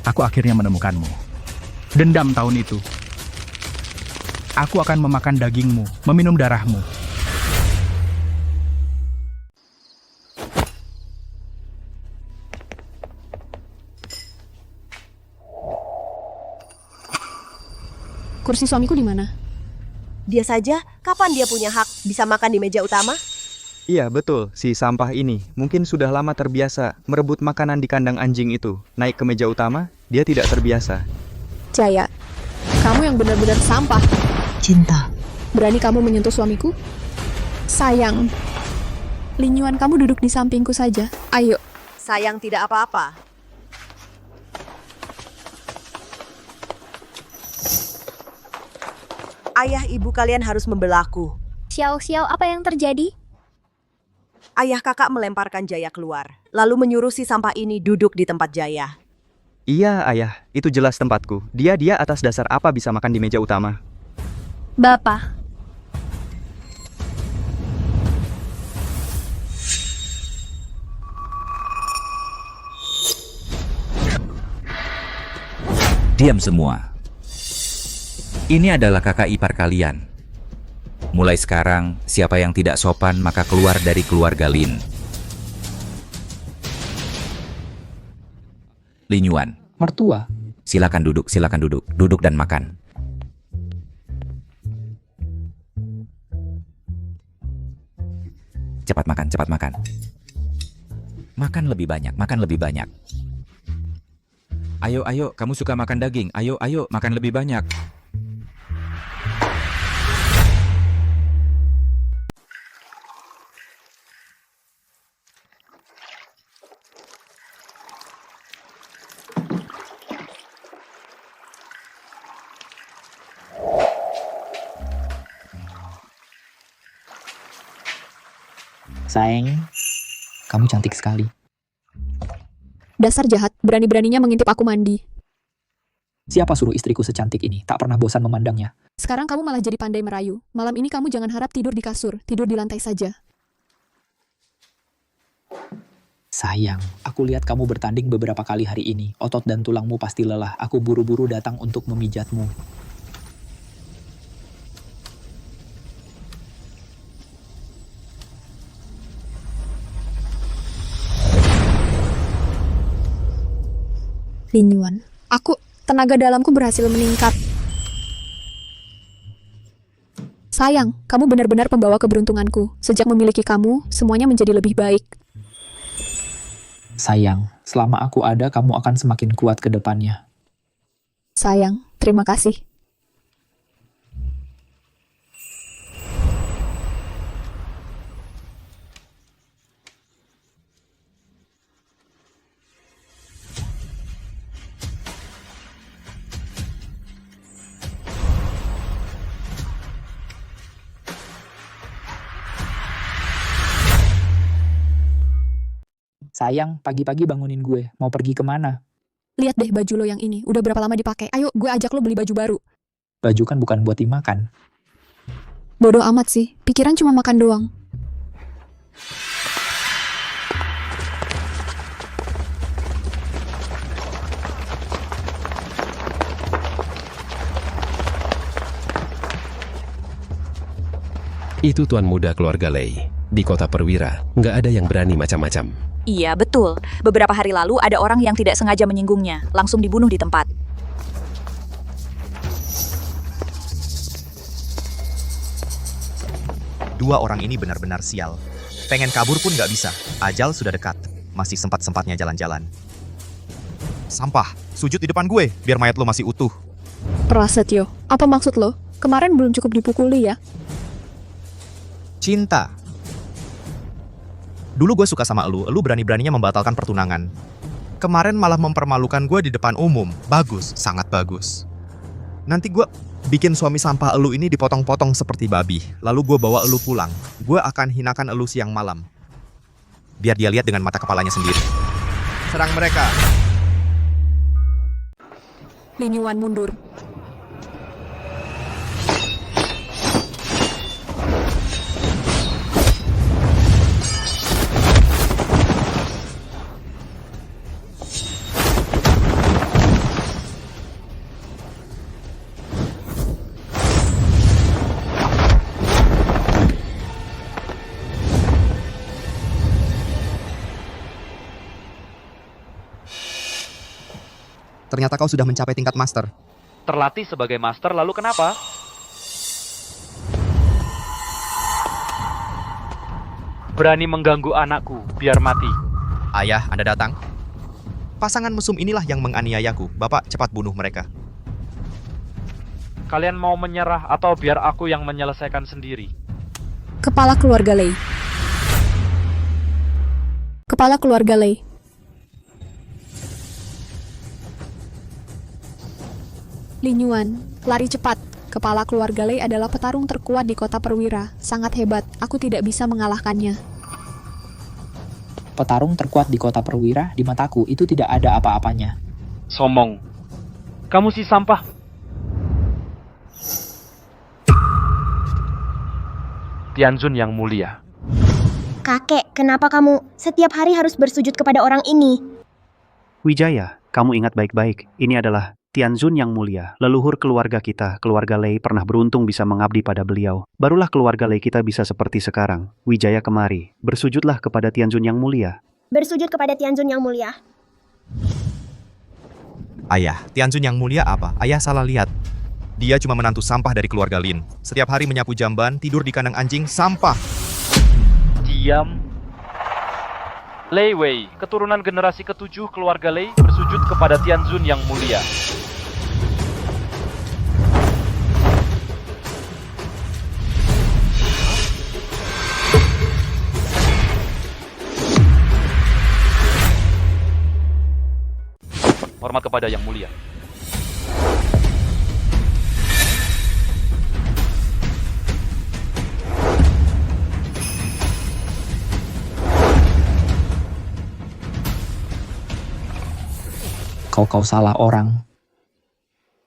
Aku akhirnya menemukanmu. Dendam tahun itu. Aku akan memakan dagingmu, meminum darahmu. Kursi suamiku di mana? Dia saja, kapan dia punya hak bisa makan di meja utama? Iya, betul. Si sampah ini mungkin sudah lama terbiasa merebut makanan di kandang anjing itu. Naik ke meja utama, dia tidak terbiasa. Jaya, kamu yang benar-benar sampah. Cinta. Berani kamu menyentuh suamiku? Sayang. Lin Yuan, kamu duduk di sampingku saja. Ayo. Sayang tidak apa-apa. Ayah ibu kalian harus membelaku. Xiao, apa yang terjadi? Ayah kakak melemparkan Jaya keluar, lalu menyuruh si sampah ini duduk di tempat Jaya. Iya, ayah. Itu jelas tempatku. Dia atas dasar apa bisa makan di meja utama? Bapak. Diam semua. Ini adalah kakak ipar kalian. Mulai sekarang, siapa yang tidak sopan maka keluar dari keluarga Lin. Lin Yuan. Mertua. Silakan duduk. Duduk dan makan. Cepat makan. Makan lebih banyak. Ayo, kamu suka makan daging. Ayo, makan lebih banyak. Sayang, kamu cantik sekali. Dasar jahat, berani-beraninya mengintip aku mandi. Siapa suruh istriku secantik ini? Tak pernah bosan memandangnya. Sekarang kamu malah jadi pandai merayu. Malam ini kamu jangan harap tidur di kasur, tidur di lantai saja. Sayang, aku lihat kamu bertanding beberapa kali hari ini. Otot dan tulangmu pasti lelah. Aku buru-buru datang untuk memijatmu. Lin Yuan, tenaga dalamku berhasil meningkat. Sayang, kamu benar-benar pembawa keberuntunganku. Sejak memiliki kamu, semuanya menjadi lebih baik. Sayang, selama aku ada, kamu akan semakin kuat ke depannya. Sayang, terima kasih. Sayang, pagi-pagi bangunin gue. Mau pergi kemana? Lihat deh baju lo yang ini. Udah berapa lama dipakai? Ayo, gue ajak lo beli baju baru. Baju kan bukan buat dimakan. Bodoh amat sih. Pikiran cuma makan doang. Itu tuan muda keluarga Lei. Di kota perwira, nggak ada yang berani macam-macam. Iya, betul. Beberapa hari lalu ada orang yang tidak sengaja menyinggungnya, langsung dibunuh di tempat. Dua orang ini benar-benar sial. Pengen kabur pun nggak bisa. Ajal sudah dekat. Masih sempat-sempatnya jalan-jalan. Sampah, sujud di depan gue, biar mayat lo masih utuh. Prasetyo, apa maksud lo? Kemarin belum cukup dipukuli ya? Cinta. Dulu gue suka sama lu berani-beraninya membatalkan pertunangan. Kemarin malah mempermalukan gue di depan umum. Bagus, sangat bagus. Nanti gue bikin suami sampah elu ini dipotong-potong seperti babi. Lalu gue bawa elu pulang. Gue akan hinakan elu siang malam. Biar dia lihat dengan mata kepalanya sendiri. Serang mereka. Lin Yuan mundur. Ternyata kau sudah mencapai tingkat master. Terlatih sebagai master, lalu kenapa? Berani mengganggu anakku, biar mati. Ayah, Anda datang. Pasangan mesum inilah yang menganiayaku. Bapak, cepat bunuh mereka. Kalian mau menyerah atau biar aku yang menyelesaikan sendiri? Kepala keluarga Lei. Kepala keluarga Lei. Lin Yuan, lari cepat. Kepala keluarga Lei adalah petarung terkuat di kota perwira. Sangat hebat, aku tidak bisa mengalahkannya. Petarung terkuat di kota perwira, di mataku itu tidak ada apa-apanya. Sombong. Kamu si sampah. Tianzun yang mulia. Kakek, kenapa kamu setiap hari harus bersujud kepada orang ini? Wijaya, kamu ingat baik-baik. Ini adalah Tianzun yang mulia, leluhur keluarga kita. Keluarga Lei pernah beruntung bisa mengabdi pada beliau. Barulah keluarga Lei kita bisa seperti sekarang. Wijaya kemari, bersujudlah kepada Tianzun yang mulia. Bersujud kepada Tianzun yang mulia. Ayah, Tianzun yang mulia apa? Ayah salah lihat. Dia cuma menantu sampah dari keluarga Lin. Setiap hari menyapu jamban, tidur di kandang anjing, sampah. Diam. Lei Wei, keturunan generasi ke-7 keluarga Lei, bersujud kepada Tianzun yang mulia. Hormat kepada yang mulia. Kau salah orang.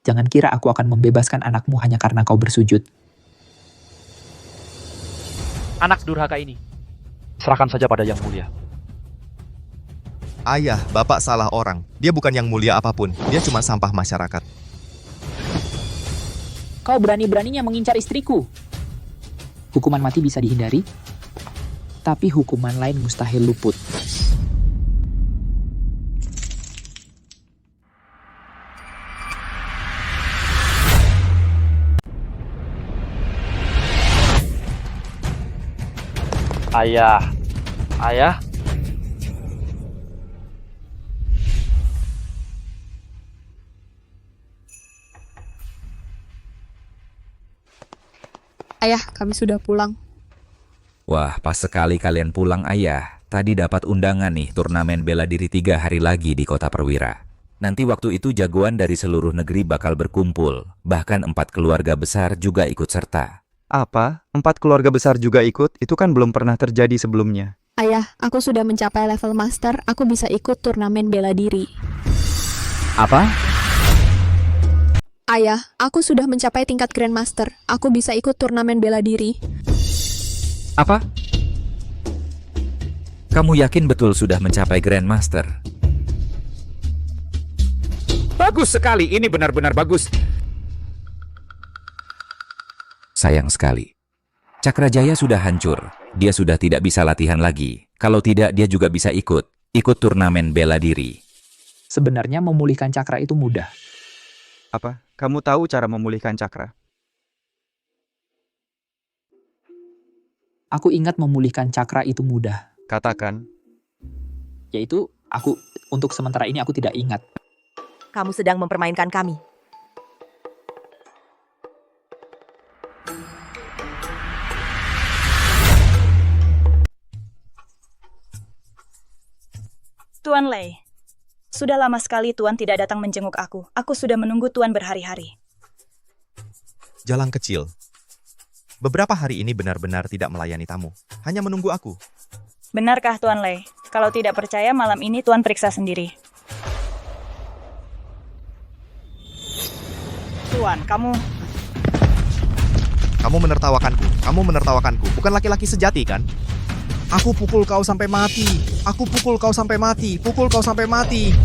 Jangan kira aku akan membebaskan anakmu hanya karena kau bersujud. Anak durhaka ini, serahkan saja pada yang mulia. Ayah, bapak salah orang. Dia bukan yang mulia apapun. Dia cuma sampah masyarakat. Kau berani-beraninya mengincar istriku. Hukuman mati bisa dihindari, tapi hukuman lain mustahil luput. Ayah. Ayah. Ayah, kami sudah pulang. Wah, pas sekali kalian pulang, Ayah. Tadi dapat undangan nih turnamen bela diri 3 hari lagi di kota perwira. Nanti waktu itu jagoan dari seluruh negeri bakal berkumpul. Bahkan 4 keluarga besar juga ikut serta. Apa? 4 keluarga besar juga ikut? Itu kan belum pernah terjadi sebelumnya. Ayah, aku sudah mencapai level master. Aku bisa ikut turnamen bela diri. Apa? Ayah, aku sudah mencapai tingkat Grandmaster. Aku bisa ikut turnamen bela diri. Apa? Kamu yakin betul sudah mencapai Grandmaster? Bagus sekali, ini benar-benar bagus. Sayang sekali. Cakra Jaya sudah hancur. Dia sudah tidak bisa latihan lagi. Kalau tidak, dia juga bisa ikut turnamen bela diri. Sebenarnya memulihkan cakra itu mudah. Apa? Kamu tahu cara memulihkan cakra? Aku ingat memulihkan cakra itu mudah. Katakan. Yaitu, untuk sementara ini aku tidak ingat. Kamu sedang mempermainkan kami. Tuan Lei, sudah lama sekali Tuan tidak datang menjenguk aku. Aku sudah menunggu Tuan berhari-hari. Jalan kecil. Beberapa hari ini benar-benar tidak melayani tamu. Hanya menunggu aku. Benarkah Tuan Lei? Kalau tidak percaya, malam ini Tuan periksa sendiri. Tuan, kamu menertawakanku. Kamu menertawakanku. Bukan laki-laki sejati, kan? Aku pukul kau sampai mati. Aku pukul kau sampai mati. Pukul kau sampai mati.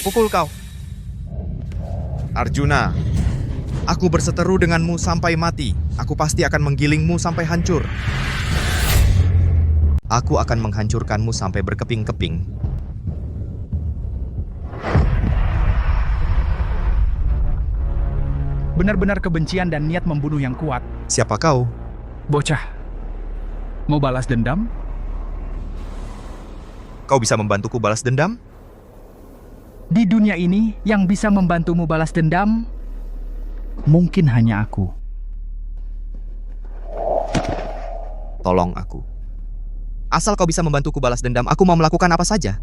Pukul kau. Arjuna, aku berseteru denganmu sampai mati. Aku pasti akan menggilingmu sampai hancur. Aku akan menghancurkanmu sampai berkeping-keping. Benar-benar kebencian dan niat membunuh yang kuat. Siapa kau? Bocah. Mau balas dendam? Kau bisa membantuku balas dendam? Di dunia ini, yang bisa membantumu balas dendam, mungkin hanya aku. Tolong aku. Asal kau bisa membantuku balas dendam, aku mau melakukan apa saja.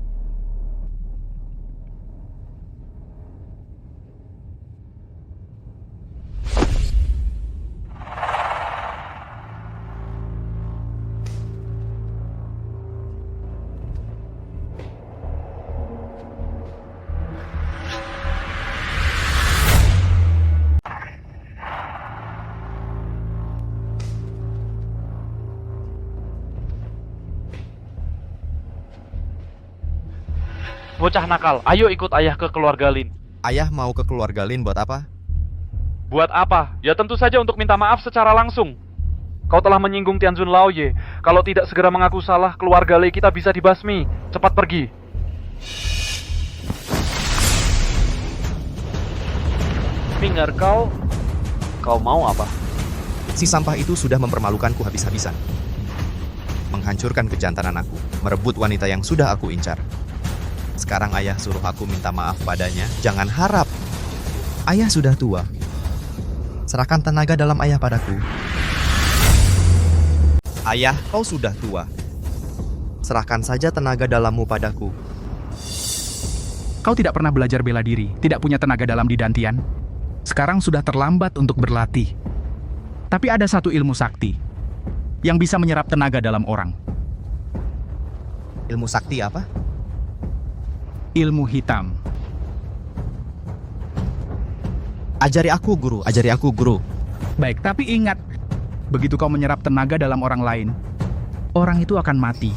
Bocah nakal, ayo ikut ayah ke keluarga Lin. Ayah mau ke keluarga Lin buat apa? Buat apa? Ya tentu saja untuk minta maaf secara langsung. Kau telah menyinggung Tianzun Laoye. Kalau tidak segera mengaku salah, keluarga Lei kita bisa dibasmi. Cepat pergi. Finger, kau mau apa? Si sampah itu sudah mempermalukanku habis-habisan. Menghancurkan kejantanan aku, merebut wanita yang sudah aku incar. Sekarang ayah suruh aku minta maaf padanya. Jangan harap. Ayah sudah tua. Serahkan tenaga dalam ayah padaku. Ayah, kau sudah tua. Serahkan saja tenaga dalammu padaku. Kau tidak pernah belajar bela diri, tidak punya tenaga dalam di Dantian. Sekarang sudah terlambat untuk berlatih. Tapi ada satu ilmu sakti yang bisa menyerap tenaga dalam orang. Ilmu sakti apa? Ilmu hitam. Ajari aku, guru. Ajari aku, guru. Baik, tapi ingat, begitu kau menyerap tenaga dalam orang lain, orang itu akan mati.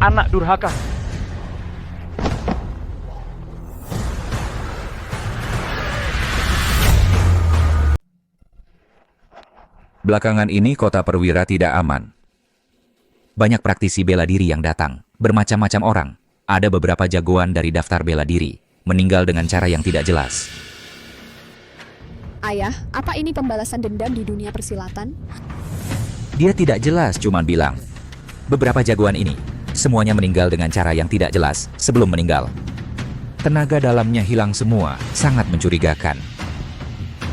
Anak durhaka. Belakangan ini kota perwira tidak aman. Banyak praktisi bela diri yang datang, bermacam-macam orang. Ada beberapa jagoan dari daftar bela diri, meninggal dengan cara yang tidak jelas. Ayah, apa ini pembalasan dendam di dunia persilatan? Dia tidak jelas, cuman bilang. Beberapa jagoan ini, semuanya meninggal dengan cara yang tidak jelas sebelum meninggal. Tenaga dalamnya hilang semua, sangat mencurigakan.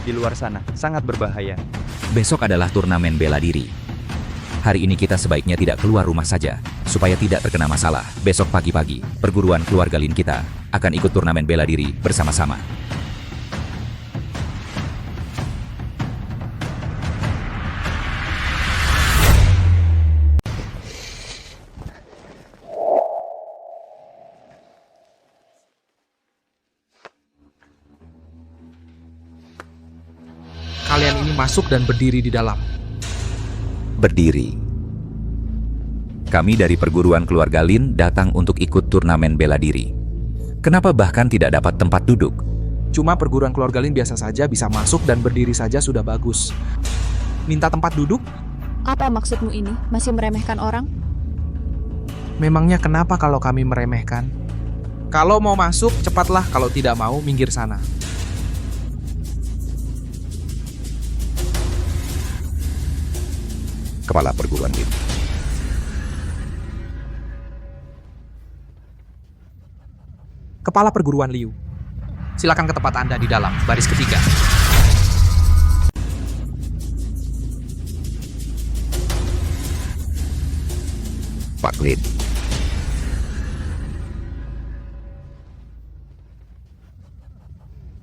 Di luar sana, sangat berbahaya. Besok adalah turnamen bela diri. Hari ini kita sebaiknya tidak keluar rumah saja, supaya tidak terkena masalah. Besok pagi-pagi, perguruan keluarga Lin kita akan ikut turnamen bela diri bersama-sama. Kalian ini masuk dan berdiri di dalam. Berdiri. Kami dari perguruan keluarga Lin datang untuk ikut turnamen bela diri. Kenapa bahkan tidak dapat tempat duduk? Cuma perguruan keluarga Lin biasa saja, bisa masuk dan berdiri saja sudah bagus. Minta tempat duduk? Apa maksudmu ini? Masih meremehkan orang? Memangnya kenapa kalau kami meremehkan? Kalau mau masuk, cepatlah. Kalau tidak mau, minggir sana. Kepala perguruan Lin. Kepala perguruan Liu. Silakan ke tempat Anda di dalam, baris ketiga. Pak Lin.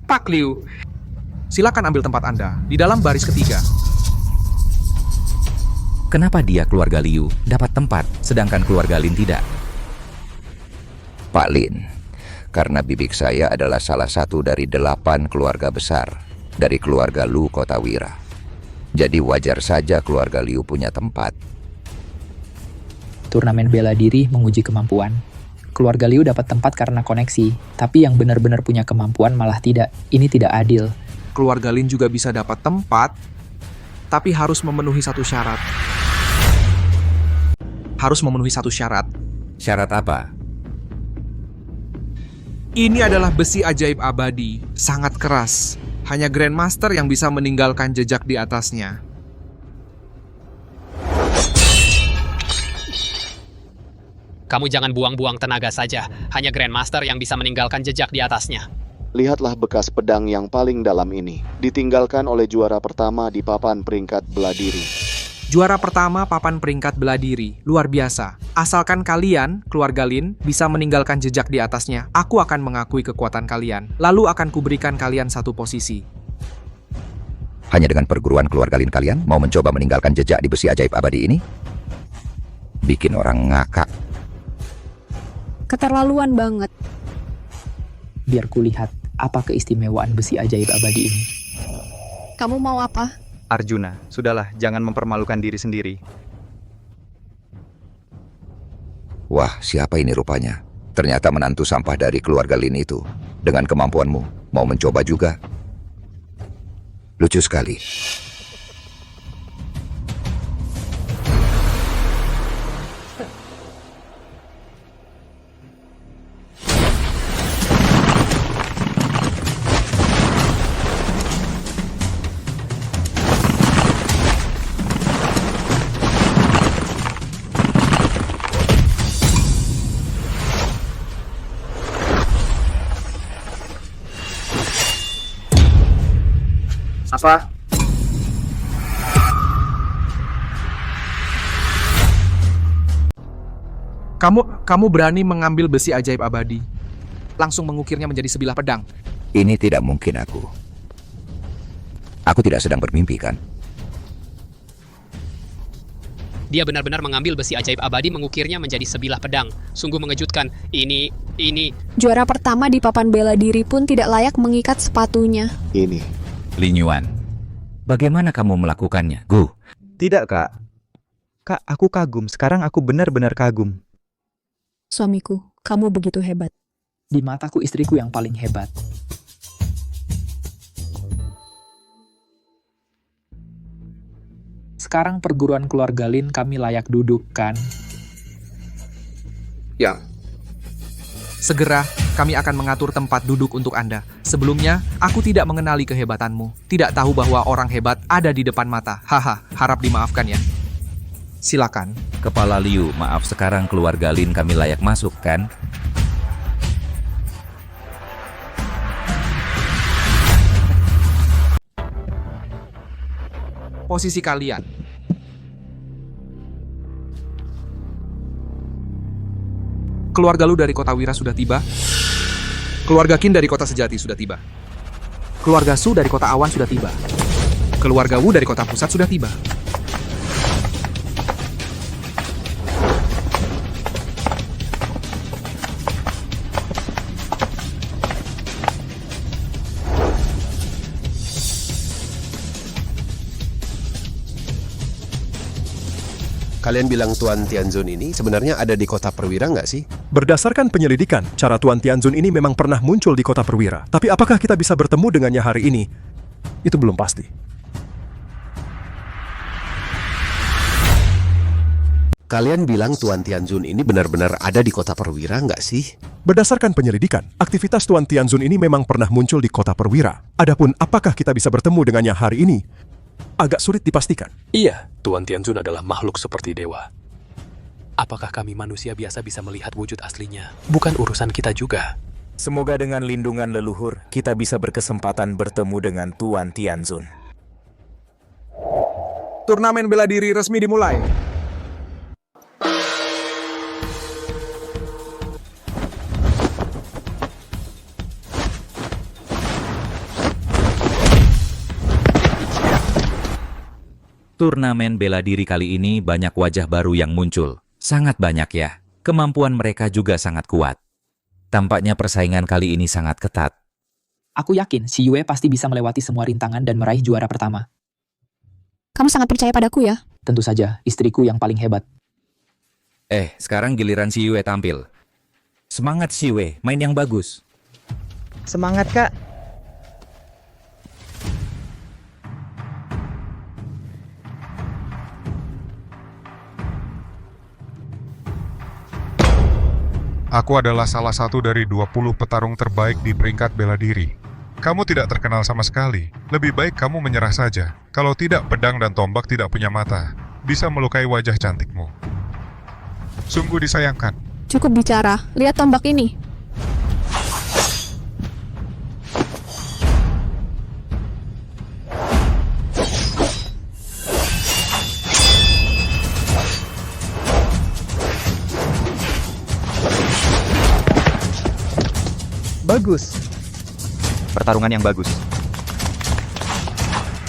Pak Liu, silakan ambil tempat Anda di dalam baris ketiga. Kenapa dia keluarga Liu dapat tempat, sedangkan keluarga Lin tidak? Pak Lin, karena bibik saya adalah salah satu dari 8 keluarga besar dari keluarga Lu Kota Wira. Jadi wajar saja keluarga Liu punya tempat. Turnamen bela diri menguji kemampuan. Keluarga Liu dapat tempat karena koneksi, tapi yang benar-benar punya kemampuan malah tidak. Ini tidak adil. Keluarga Lin juga bisa dapat tempat, tapi harus memenuhi satu syarat. Harus memenuhi satu syarat. Syarat apa? Ini adalah besi ajaib abadi, sangat keras. Hanya Grandmaster yang bisa meninggalkan jejak di atasnya. Kamu jangan buang-buang tenaga saja. Hanya Grandmaster yang bisa meninggalkan jejak di atasnya. Lihatlah bekas pedang yang paling dalam ini. Ditinggalkan oleh juara pertama di papan peringkat bela diri. Juara pertama papan peringkat bela diri. Luar biasa. Asalkan kalian, keluarga Lin, bisa meninggalkan jejak di atasnya, aku akan mengakui kekuatan kalian. Lalu akan kuberikan kalian satu posisi. Hanya dengan perguruan keluarga Lin kalian mau mencoba meninggalkan jejak di besi ajaib abadi ini? Bikin orang ngakak. Keterlaluan banget. Biar kulihat apa keistimewaan besi ajaib abadi ini. Kamu mau apa? Arjuna, sudahlah, jangan mempermalukan diri sendiri. Wah, siapa ini rupanya? Ternyata menantu sampah dari keluarga Lin itu. Dengan kemampuanmu, mau mencoba juga? Lucu sekali. Apa? Kamu berani mengambil besi ajaib abadi, langsung mengukirnya menjadi sebilah pedang. Ini tidak mungkin aku. Aku tidak sedang bermimpi, kan? Dia benar-benar mengambil besi ajaib abadi mengukirnya menjadi sebilah pedang. Sungguh mengejutkan. Ini... Juara pertama di papan bela diri pun tidak layak mengikat sepatunya. Ini. Lin Yuan, bagaimana kamu melakukannya, Gu? Tidak, Kak. Kak, aku kagum. Sekarang aku benar-benar kagum. Suamiku, kamu begitu hebat. Di mataku istriku yang paling hebat. Sekarang perguruan keluarga Lin kami layak duduk, kan? Ya. Segera, kami akan mengatur tempat duduk untuk Anda. Sebelumnya, aku tidak mengenali kehebatanmu. Tidak tahu bahwa orang hebat ada di depan mata. Haha, harap dimaafkan ya. Silakan. Kepala Liu, maaf sekarang keluarga Lin kami layak masuk, kan? Posisi kalian. Keluarga Lu dari kota Wira sudah tiba. Keluarga Qin dari kota Sejati sudah tiba. Keluarga Su dari kota Awan sudah tiba. Keluarga Wu dari kota Pusat sudah tiba. Kalian bilang Tuan Tianzun ini sebenarnya ada di kota perwira nggak sih? Berdasarkan penyelidikan, cara Tuan Tianzun ini memang pernah muncul di kota perwira. Tapi apakah kita bisa bertemu dengannya hari ini? Itu belum pasti. Kalian bilang Tuan Tianzun ini benar-benar ada di kota perwira nggak sih? Berdasarkan penyelidikan, aktivitas Tuan Tianzun ini memang pernah muncul di kota perwira. Adapun apakah kita bisa bertemu dengannya hari ini? Agak sulit dipastikan. Iya, Tuan Tianzun adalah makhluk seperti dewa. Apakah kami manusia biasa bisa melihat wujud aslinya? Bukan urusan kita juga. Semoga dengan lindungan leluhur, kita bisa berkesempatan bertemu dengan Tuan Tianzun. Turnamen bela diri resmi dimulai. Turnamen bela diri kali ini banyak wajah baru yang muncul. Sangat banyak ya. Kemampuan mereka juga sangat kuat. Tampaknya persaingan kali ini sangat ketat. Aku yakin si Yue pasti bisa melewati semua rintangan dan meraih juara pertama. Kamu sangat percaya padaku ya? Tentu saja, istriku yang paling hebat. Sekarang giliran si Yue tampil. Semangat si Yue, main yang bagus. Semangat, Kak. Aku adalah salah satu dari 20 petarung terbaik di peringkat bela diri. Kamu tidak terkenal sama sekali. Lebih baik kamu menyerah saja. Kalau tidak, pedang dan tombak tidak punya mata. Bisa melukai wajah cantikmu. Sungguh disayangkan. Cukup bicara, lihat tombak ini. Bagus. Pertarungan yang bagus.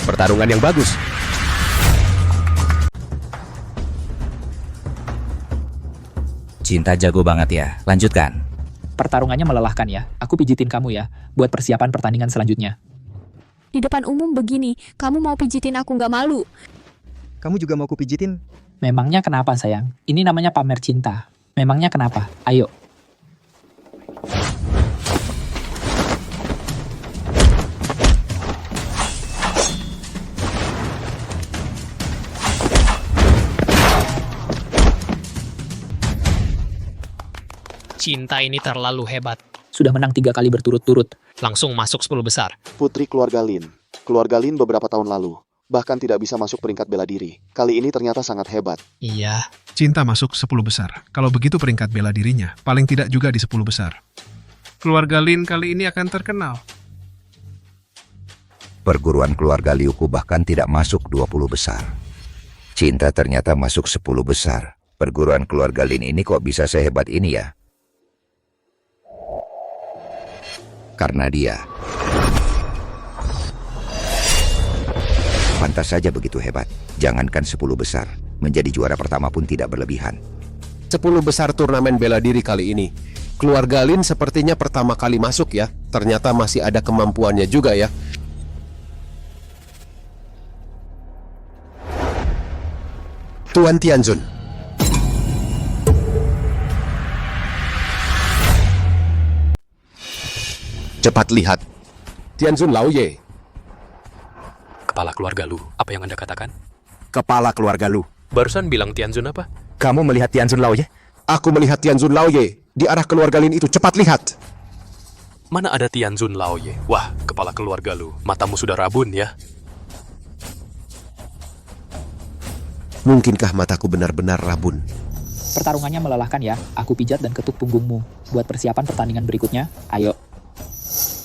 Pertarungan yang bagus. Cinta jago banget ya. Lanjutkan. Pertarungannya melelahkan ya. Aku pijitin kamu ya, buat persiapan pertandingan selanjutnya. Di depan umum begini, kamu mau pijitin aku nggak malu? Kamu juga mau kupijitin? Memangnya kenapa sayang? Ini namanya pamer cinta. Memangnya kenapa? Ayo. Cinta ini terlalu hebat. Sudah menang 3 kali berturut-turut. Langsung masuk 10 besar. Putri keluarga Lin. Keluarga Lin beberapa tahun lalu bahkan tidak bisa masuk peringkat bela diri. Kali ini ternyata sangat hebat. Iya. Cinta masuk 10 besar. Kalau begitu peringkat bela dirinya, paling tidak juga di 10 besar. Keluarga Lin kali ini akan terkenal. Perguruan keluarga Liuku bahkan tidak masuk 20 besar. Cinta ternyata masuk 10 besar. Perguruan keluarga Lin ini kok bisa sehebat ini ya? Karena dia pantas saja begitu hebat. Jangankan 10 besar, menjadi juara pertama pun tidak berlebihan. 10 besar turnamen bela diri kali ini. Keluarga Lin sepertinya pertama kali masuk ya. Ternyata masih ada kemampuannya juga ya. Tuan Tianzun. Cepat lihat. Tianzun Laoye. Kepala keluarga Lu, apa yang Anda katakan? Kepala keluarga Lu. Barusan bilang Tianzun apa? Kamu melihat Tianzun Laoye? Aku melihat Tianzun Laoye. Di arah keluarga Lin itu, cepat lihat. Mana ada Tianzun Laoye? Wah, kepala keluarga Lu, matamu sudah rabun ya. Mungkinkah mataku benar-benar rabun? Pertarungannya melelahkan ya. Aku pijat dan ketuk punggungmu. Buat persiapan pertandingan berikutnya, ayo.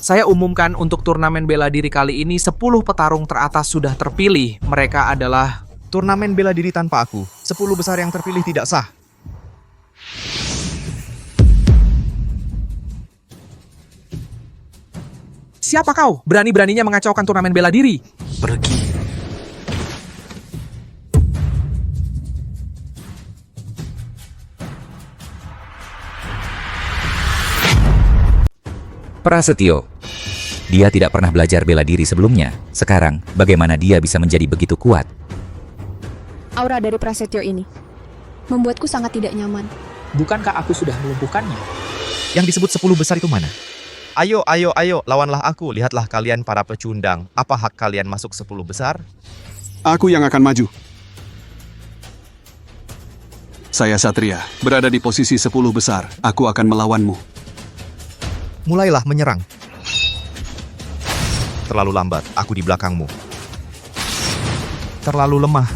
Saya umumkan untuk turnamen bela diri kali ini 10 petarung teratas sudah terpilih. Mereka adalah Turnamen bela diri tanpa aku. 10 besar yang terpilih tidak sah. Siapa kau? Berani-beraninya mengacaukan turnamen bela diri. Pergi. Prasetyo. Dia tidak pernah belajar bela diri sebelumnya. Sekarang, bagaimana dia bisa menjadi begitu kuat? Aura dari Prasetyo ini. membuatku sangat tidak nyaman. Bukankah aku sudah melumpuhkannya? Yang disebut 10 besar itu mana? Ayo, lawanlah aku. Lihatlah kalian para pecundang. Apa hak kalian masuk 10 besar? Aku yang akan maju. Saya Satria, berada di posisi 10 besar. Aku akan melawanmu. Mulailah menyerang. Terlalu lambat, aku di belakangmu. Terlalu lemah.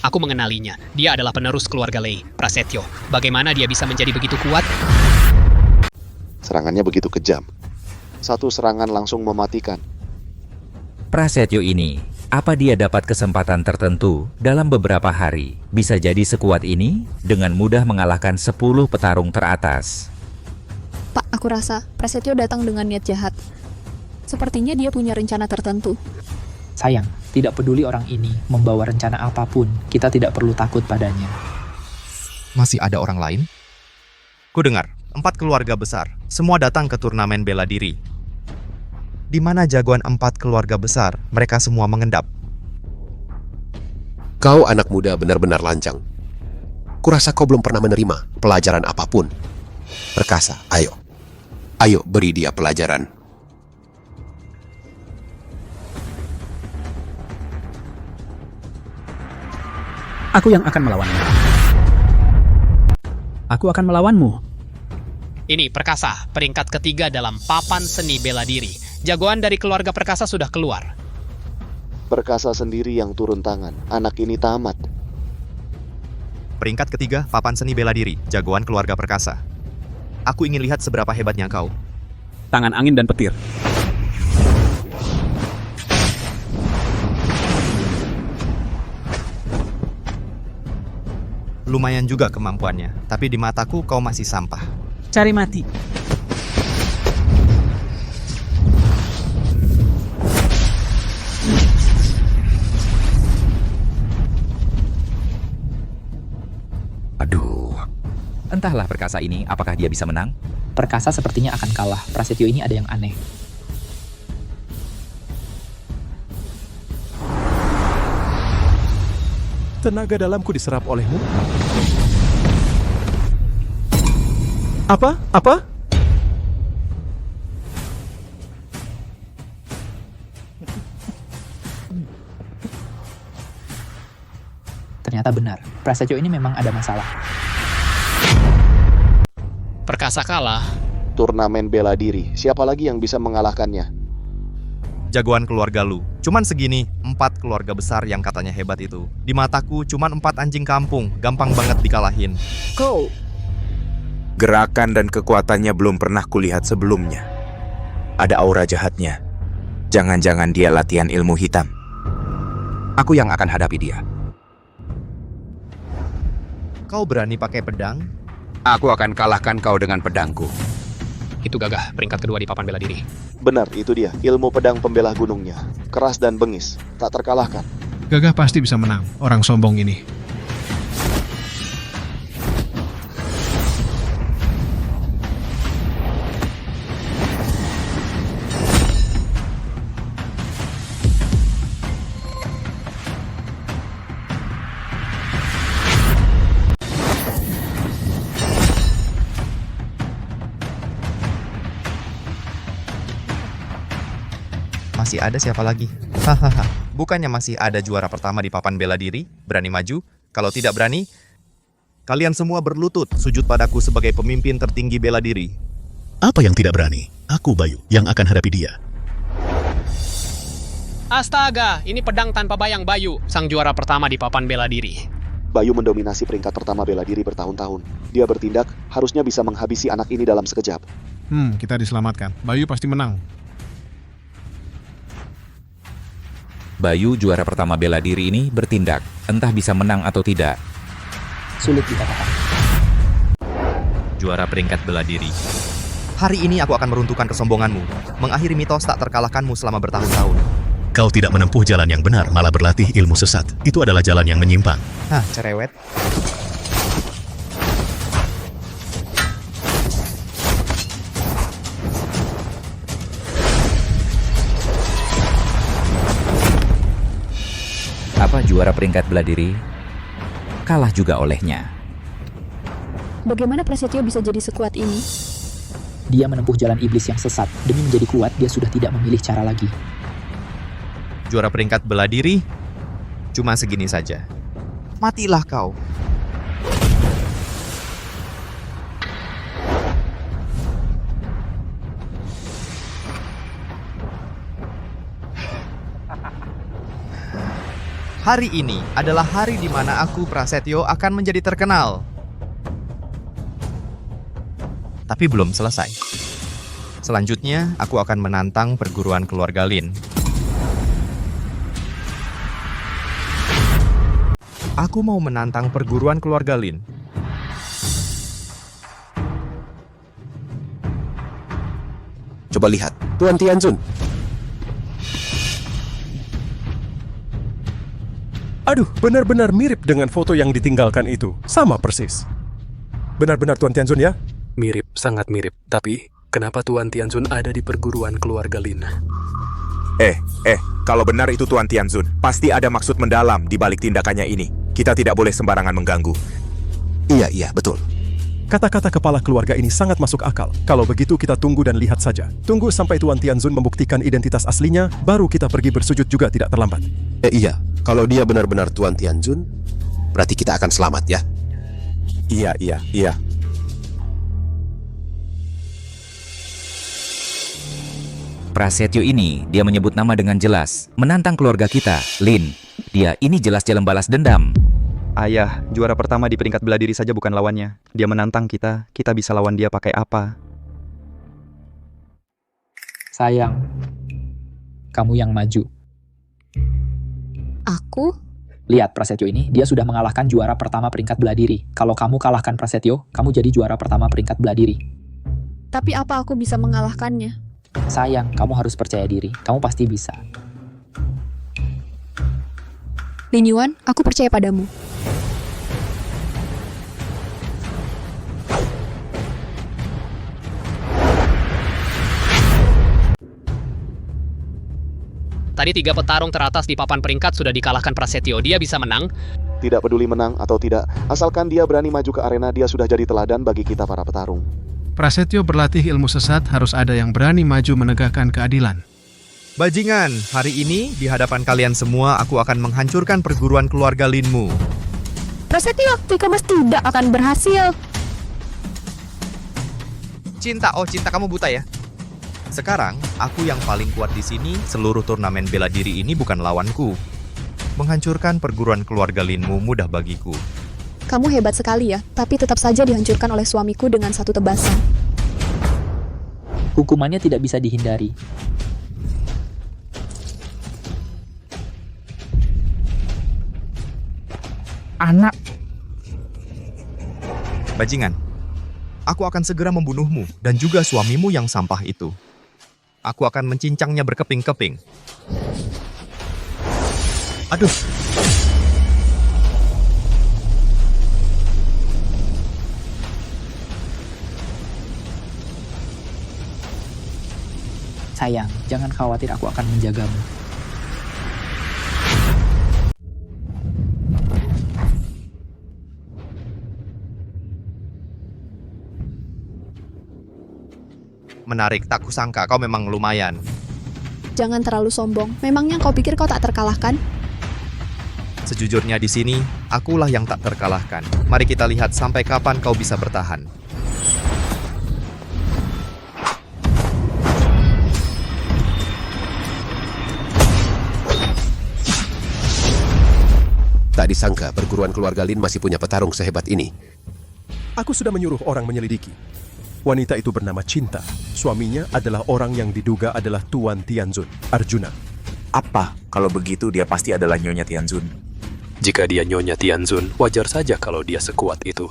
Aku mengenalinya. Dia adalah penerus keluarga Lei, Prasetyo. Bagaimana dia bisa menjadi begitu kuat? Serangannya begitu kejam. Satu serangan langsung mematikan. Prasetyo ini, apa dia dapat kesempatan tertentu dalam beberapa hari bisa jadi sekuat ini dengan mudah mengalahkan 10 petarung teratas? Pak, aku rasa Prasetyo datang dengan niat jahat. Sepertinya dia punya rencana tertentu. Sayang, tidak peduli orang ini membawa rencana apapun, kita tidak perlu takut padanya. Masih ada orang lain? Ku dengar, 4 keluarga besar, semua datang ke turnamen bela diri. Di mana jagoan 4 keluarga besar, mereka semua mengendap. Kau anak muda benar-benar lancang. Kurasa kau belum pernah menerima pelajaran apapun. Perkasa, ayo. Ayo beri dia pelajaran. Aku yang akan melawanmu. Aku akan melawanmu. Ini Perkasa, peringkat ketiga dalam papan seni bela diri. Jagoan dari keluarga Perkasa sudah keluar. Perkasa sendiri yang turun tangan. Anak ini tamat. Peringkat ketiga, papan seni bela diri, jagoan keluarga Perkasa. Aku ingin lihat seberapa hebatnya kau. Tangan angin dan petir. Lumayan juga kemampuannya, tapi di mataku kau masih sampah. Cari mati. Aduh. Entahlah Perkasa ini, apakah dia bisa menang? Perkasa sepertinya akan kalah. Prasetyo ini ada yang aneh. Tenaga dalamku diserap olehmu? Apa? Ternyata benar, Prasetyo ini memang ada masalah. Perkasa kalah. Turnamen bela diri, siapa lagi yang bisa mengalahkannya? Jagoan keluarga lu. Cuman segini, 4 keluarga besar yang katanya hebat itu. Di mataku cuman 4 anjing kampung, gampang banget dikalahin. Kau... Gerakan dan kekuatannya belum pernah kulihat sebelumnya. Ada aura jahatnya. Jangan-jangan dia latihan ilmu hitam. Aku yang akan hadapi dia. Kau berani pakai pedang? Aku akan kalahkan kau dengan pedangku. Itu Gagah, peringkat kedua di papan bela diri. Benar, itu dia. Ilmu pedang pembela gunungnya. Keras dan bengis, tak terkalahkan. Gagah pasti bisa menang, orang sombong ini. Masih ada siapa lagi? Hahaha. Bukannya masih ada juara pertama di papan bela diri? Berani maju? Kalau tidak berani, kalian semua berlutut sujud padaku sebagai pemimpin tertinggi bela diri. Apa yang tidak berani? Aku Bayu yang akan hadapi dia. Astaga, ini pedang tanpa bayang Bayu, sang juara pertama di papan bela diri. Bayu mendominasi peringkat pertama bela diri bertahun-tahun. Dia bertindak, harusnya bisa menghabisi anak ini dalam sekejap. Kita diselamatkan. Bayu pasti menang. Bayu juara pertama bela diri ini bertindak, entah bisa menang atau tidak. Sulit dikatakan. Juara peringkat bela diri. Hari ini aku akan meruntuhkan kesombonganmu, mengakhiri mitos tak terkalahkanmu selama bertahun-tahun. Kau tidak menempuh jalan yang benar, malah berlatih ilmu sesat. Itu adalah jalan yang menyimpang. Hah, cerewet. juara peringkat bela diri, kalah juga olehnya. Bagaimana Prasetyo bisa jadi sekuat ini? Dia menempuh jalan iblis yang sesat. Demi menjadi kuat, dia sudah tidak memilih cara lagi. Juara peringkat bela diri, cuma segini saja. Matilah kau. Hari ini adalah hari di mana aku, Prasetyo, akan menjadi terkenal. Tapi belum selesai. Selanjutnya, aku akan menantang perguruan keluarga Lin. Aku mau menantang perguruan keluarga Lin. Coba lihat, Tuan Tianzun. Aduh, benar-benar mirip dengan foto yang ditinggalkan itu. Sama persis. Benar-benar Tuan Tianzun ya? Mirip, sangat mirip. Tapi, kenapa Tuan Tianzun ada di perguruan keluarga Lin? Kalau benar itu Tuan Tianzun, pasti ada maksud mendalam di balik tindakannya ini. Kita tidak boleh sembarangan mengganggu. Iya, betul. Kata-kata kepala keluarga ini sangat masuk akal. Kalau begitu kita tunggu dan lihat saja. Tunggu sampai Tuan Tianzun membuktikan identitas aslinya, baru kita pergi bersujud juga tidak terlambat. Iya, kalau dia benar-benar Tuan Tianzun, berarti kita akan selamat ya. Iya. Prasetyo ini, dia menyebut nama dengan jelas, menantang keluarga kita, Lin. Dia ini jelas jalan balas dendam. Ayah, juara pertama di peringkat bela diri saja bukan lawannya. Dia menantang kita bisa lawan dia pakai apa? Sayang, kamu yang maju. Aku? Lihat Prasetyo ini, dia sudah mengalahkan juara pertama peringkat bela diri. Kalau kamu kalahkan Prasetyo, kamu jadi juara pertama peringkat bela diri. Tapi apa aku bisa mengalahkannya? Sayang, kamu harus percaya diri. Kamu pasti bisa. Lin Yuan, aku percaya padamu. Tadi 3 petarung teratas di papan peringkat sudah dikalahkan Prasetyo. Dia bisa menang. Tidak peduli menang atau tidak, asalkan dia berani maju ke arena, dia sudah jadi teladan bagi kita para petarung. Prasetyo berlatih ilmu sesat, harus ada yang berani maju menegakkan keadilan. Bajingan, hari ini di hadapan kalian semua aku akan menghancurkan perguruan keluarga Linmu. Prasetyo, Vikamas tidak akan berhasil. Cinta kamu buta ya? Sekarang, aku yang paling kuat di sini, seluruh turnamen bela diri ini bukan lawanku. Menghancurkan perguruan keluarga Linmu mudah bagiku. Kamu hebat sekali ya, tapi tetap saja dihancurkan oleh suamiku dengan satu tebasan. Hukumannya tidak bisa dihindari. Anak. Bajingan, aku akan segera membunuhmu dan juga suamimu yang sampah itu. Aku akan mencincangnya berkeping-keping. Aduh. Sayang, jangan khawatir, aku akan menjagamu. Menarik, tak kusangka kau memang lumayan. Jangan terlalu sombong. Memangnya kau pikir kau tak terkalahkan? Sejujurnya di sini, akulah yang tak terkalahkan. Mari kita lihat sampai kapan kau bisa bertahan. Tak disangka perguruan keluarga Lin masih punya petarung sehebat ini. Aku sudah menyuruh orang menyelidiki. Wanita itu bernama Cinta. Suaminya adalah orang yang diduga adalah Tuan Tianzun, Arjuna. Apa? Kalau begitu dia pasti adalah Nyonya Tianzun. Jika dia Nyonya Tianzun, wajar saja kalau dia sekuat itu.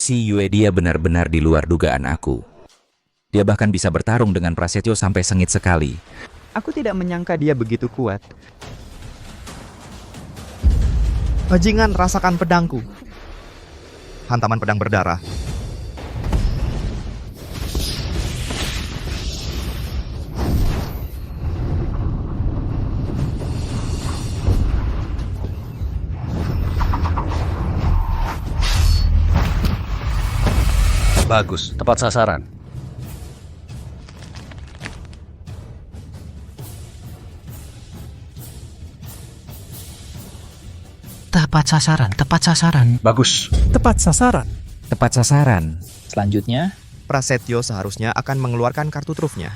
Si Yue dia benar-benar di luar dugaan aku. Dia bahkan bisa bertarung dengan Prasetyo sampai sengit sekali. Aku tidak menyangka dia begitu kuat. Bajingan, rasakan pedangku. Hantaman pedang berdarah. Bagus, tepat sasaran. Tepat sasaran, tepat sasaran. Bagus. Tepat sasaran. Tepat sasaran. Selanjutnya, Prasetyo seharusnya akan mengeluarkan kartu trufnya.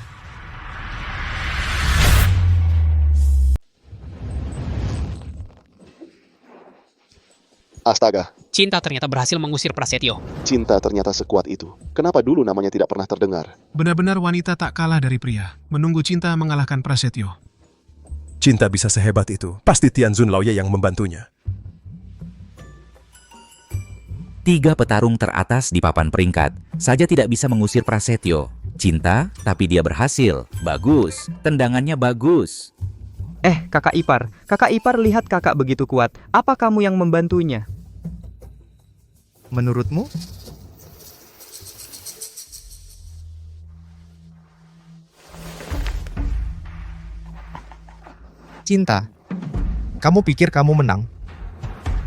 Astaga, Cinta ternyata berhasil mengusir Prasetyo. cinta ternyata sekuat itu. Kenapa dulu namanya tidak pernah terdengar? Benar-benar wanita tak kalah dari pria. Menunggu cinta mengalahkan Prasetyo. Cinta bisa sehebat itu. Pasti Tianzun Laoye yang membantunya. 3 petarung teratas di papan peringkat saja tidak bisa mengusir Prasetyo. Cinta, tapi dia berhasil. Bagus. Tendangannya bagus. Kakak ipar. Kakak ipar lihat kakak begitu kuat. Apa kamu yang membantunya? Menurutmu? Cinta, kamu pikir kamu menang?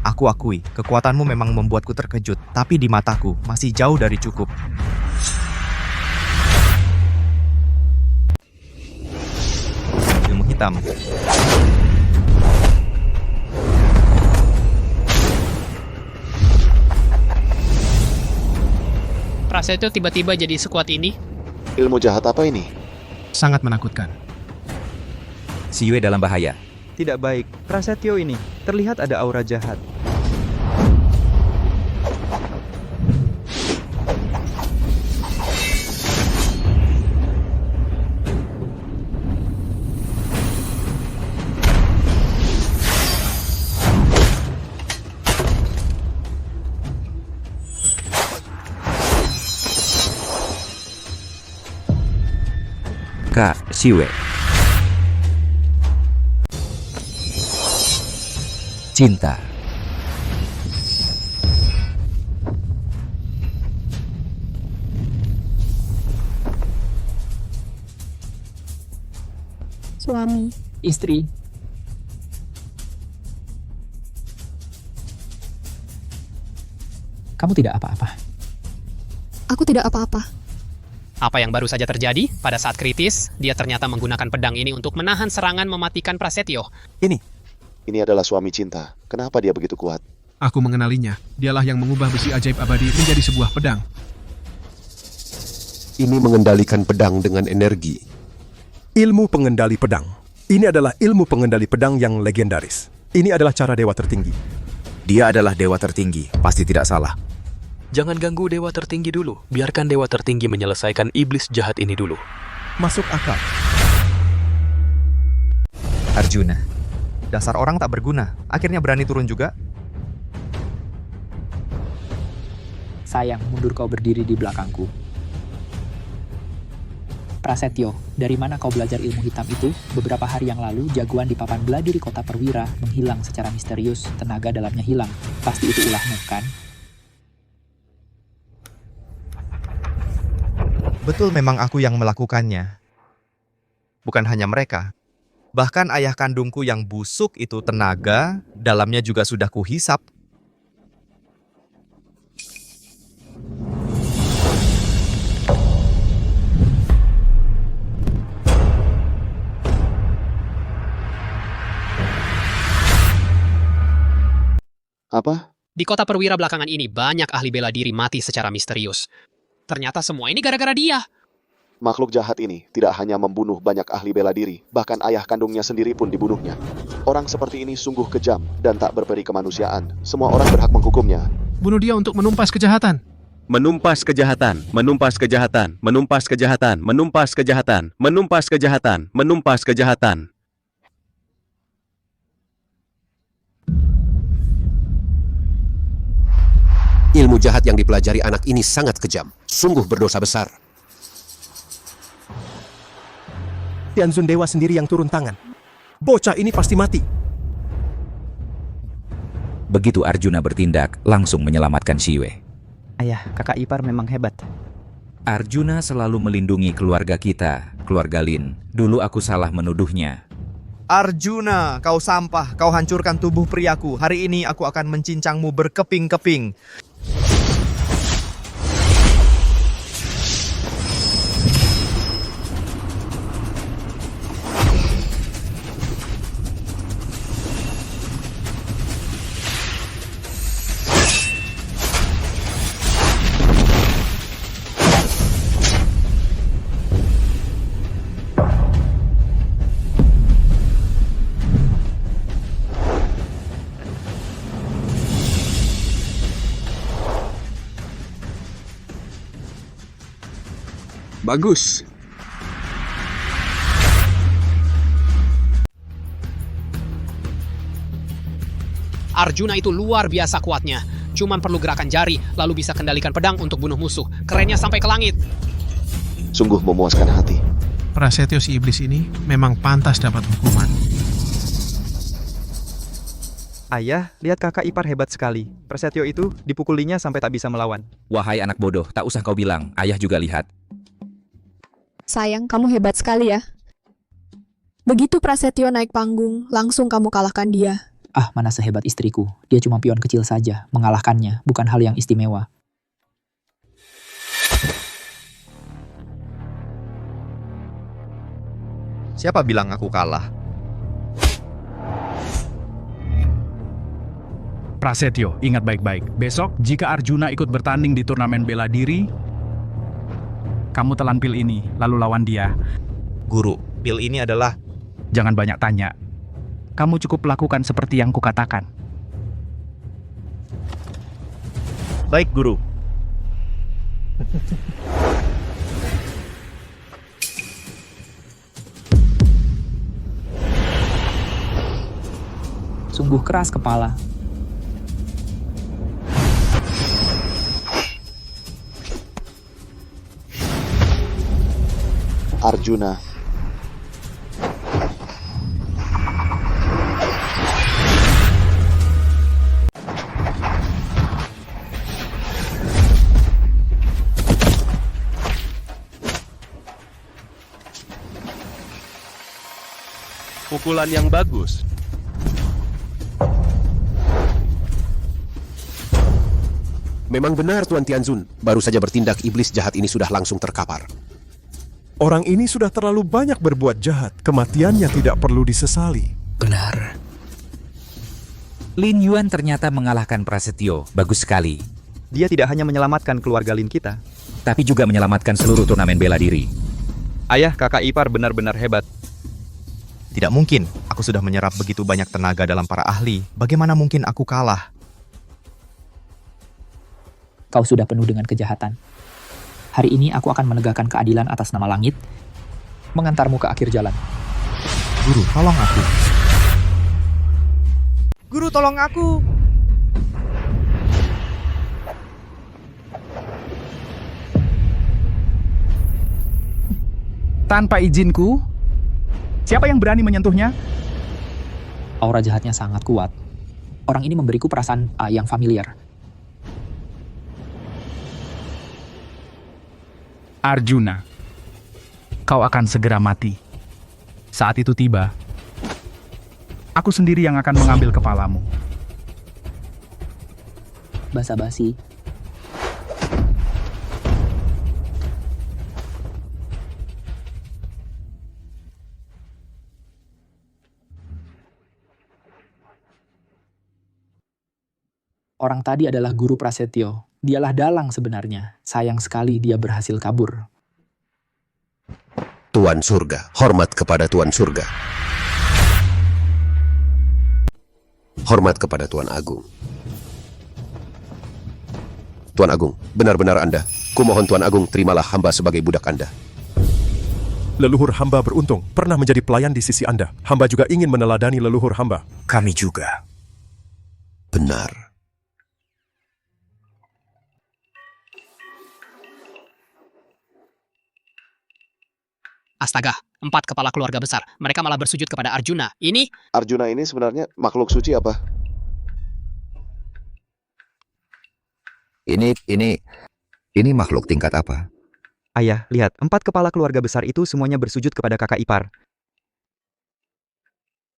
Aku akui, kekuatanmu memang membuatku terkejut, tapi di mataku masih jauh dari cukup. Ilmu hitam. Prasetyo tiba-tiba jadi sekuat ini. Ilmu jahat apa ini? Sangat menakutkan. Si Yue dalam bahaya. Tidak baik. Prasetyo ini terlihat ada aura jahat. Kak, si Yue. Cinta. Suami. istri. Kamu tidak apa-apa. Aku tidak apa-apa. Apa yang baru saja terjadi? Pada saat kritis, dia ternyata menggunakan pedang ini untuk menahan serangan mematikan Prasetyo. Ini adalah suami cinta. Kenapa dia begitu kuat? Aku mengenalinya. Dialah yang mengubah besi ajaib abadi menjadi sebuah pedang. Ini mengendalikan pedang dengan energi. Ilmu pengendali pedang. Ini adalah ilmu pengendali pedang yang legendaris. Ini adalah cara dewa tertinggi. Dia adalah dewa tertinggi, pasti tidak salah. Jangan ganggu dewa tertinggi dulu. Biarkan dewa tertinggi menyelesaikan iblis jahat ini dulu. Masuk akal. Arjuna, dasar orang tak berguna. Akhirnya berani turun juga. Sayang, mundur kau berdiri di belakangku. Prasetyo, dari mana kau belajar ilmu hitam itu? Beberapa hari yang lalu, jagoan di papan belah diri kota Perwira menghilang secara misterius. Tenaga dalamnya hilang. Pasti itu ulahmu, kan? Betul, memang aku yang melakukannya. Bukan hanya mereka. Bahkan ayah kandungku yang busuk itu tenaga, dalamnya juga sudah kuhisap. Apa? Di kota Perwira belakangan ini, banyak ahli bela diri mati secara misterius. Ternyata semua ini gara-gara dia. Makhluk jahat ini tidak hanya membunuh banyak ahli bela diri, bahkan ayah kandungnya sendiri pun dibunuhnya. Orang seperti ini sungguh kejam dan tak berperi kemanusiaan. Semua orang berhak menghukumnya. Bunuh dia untuk menumpas kejahatan. Menumpas kejahatan, menumpas kejahatan, menumpas kejahatan, menumpas kejahatan, menumpas kejahatan, menumpas kejahatan. Ilmu jahat yang dipelajari anak ini sangat kejam. Sungguh berdosa besar. Tianzun Dewa sendiri yang turun tangan. Bocah ini pasti mati. Begitu Arjuna bertindak, langsung menyelamatkan Siwe. Ayah, kakak ipar memang hebat. Arjuna selalu melindungi keluarga kita, keluarga Lin. Dulu aku salah menuduhnya. Arjuna, kau sampah, kau hancurkan tubuh priaku. Hari ini aku akan mencincangmu berkeping-keping. Bagus. Arjuna itu luar biasa kuatnya. Cuman perlu gerakan jari, lalu bisa kendalikan pedang untuk bunuh musuh. Kerennya sampai ke langit. Sungguh memuaskan hati. Prasetyo si iblis ini memang pantas dapat hukuman. Ayah, lihat kakak ipar hebat sekali. Prasetyo itu dipukulinya sampai tak bisa melawan. Wahai anak bodoh, tak usah kau bilang, ayah juga lihat. Sayang, kamu hebat sekali ya. Begitu Prasetyo naik panggung, langsung kamu kalahkan dia. Ah, mana sehebat istriku. Dia cuma pion kecil saja. Mengalahkannya bukan hal yang istimewa. Siapa bilang aku kalah? Prasetyo, ingat baik-baik. Besok, jika Arjuna ikut bertanding di turnamen bela diri, kamu telan pil ini, lalu lawan dia. Guru, pil ini adalah... Jangan banyak tanya. Kamu cukup lakukan seperti yang kukatakan. Baik, Guru. Sungguh keras kepala. Arjuna. Pukulan yang bagus. Memang benar Tuan Tianzun, baru saja bertindak iblis jahat ini sudah langsung terkapar. Orang ini sudah terlalu banyak berbuat jahat. Kematiannya tidak perlu disesali. Benar. Lin Yuan ternyata mengalahkan Prasetyo. Bagus sekali. Dia tidak hanya menyelamatkan keluarga Lin kita, tapi juga menyelamatkan seluruh turnamen bela diri. Ayah, kakak ipar benar-benar hebat. Tidak mungkin, aku sudah menyerap begitu banyak tenaga dalam para ahli. Bagaimana mungkin aku kalah? Kau sudah penuh dengan kejahatan. Hari ini aku akan menegakkan keadilan atas nama langit, mengantarmu ke akhir jalan. Guru, tolong aku. Guru, tolong aku. Tanpa izinku, siapa yang berani menyentuhnya? Aura jahatnya sangat kuat. Orang ini memberiku perasaan yang familiar. Arjuna, kau akan segera mati. Saat itu tiba, aku sendiri yang akan mengambil kepalamu. Basa-basi. Orang tadi adalah Guru Prasetyo. Dialah dalang sebenarnya. Sayang sekali dia berhasil kabur. Tuan Surga, hormat kepada Tuan Surga. Hormat kepada Tuan Agung. Tuan Agung, benar-benar Anda. Kumohon Tuan Agung, terimalah hamba sebagai budak Anda. Leluhur hamba beruntung, pernah menjadi pelayan di sisi Anda. Hamba juga ingin meneladani leluhur hamba. Kami juga. Benar. Astaga, 4 kepala keluarga besar. Mereka malah bersujud kepada Arjuna. Ini... Arjuna ini sebenarnya makhluk suci apa? Ini makhluk tingkat apa? Ayah, lihat, 4 kepala keluarga besar itu semuanya bersujud kepada kakak ipar.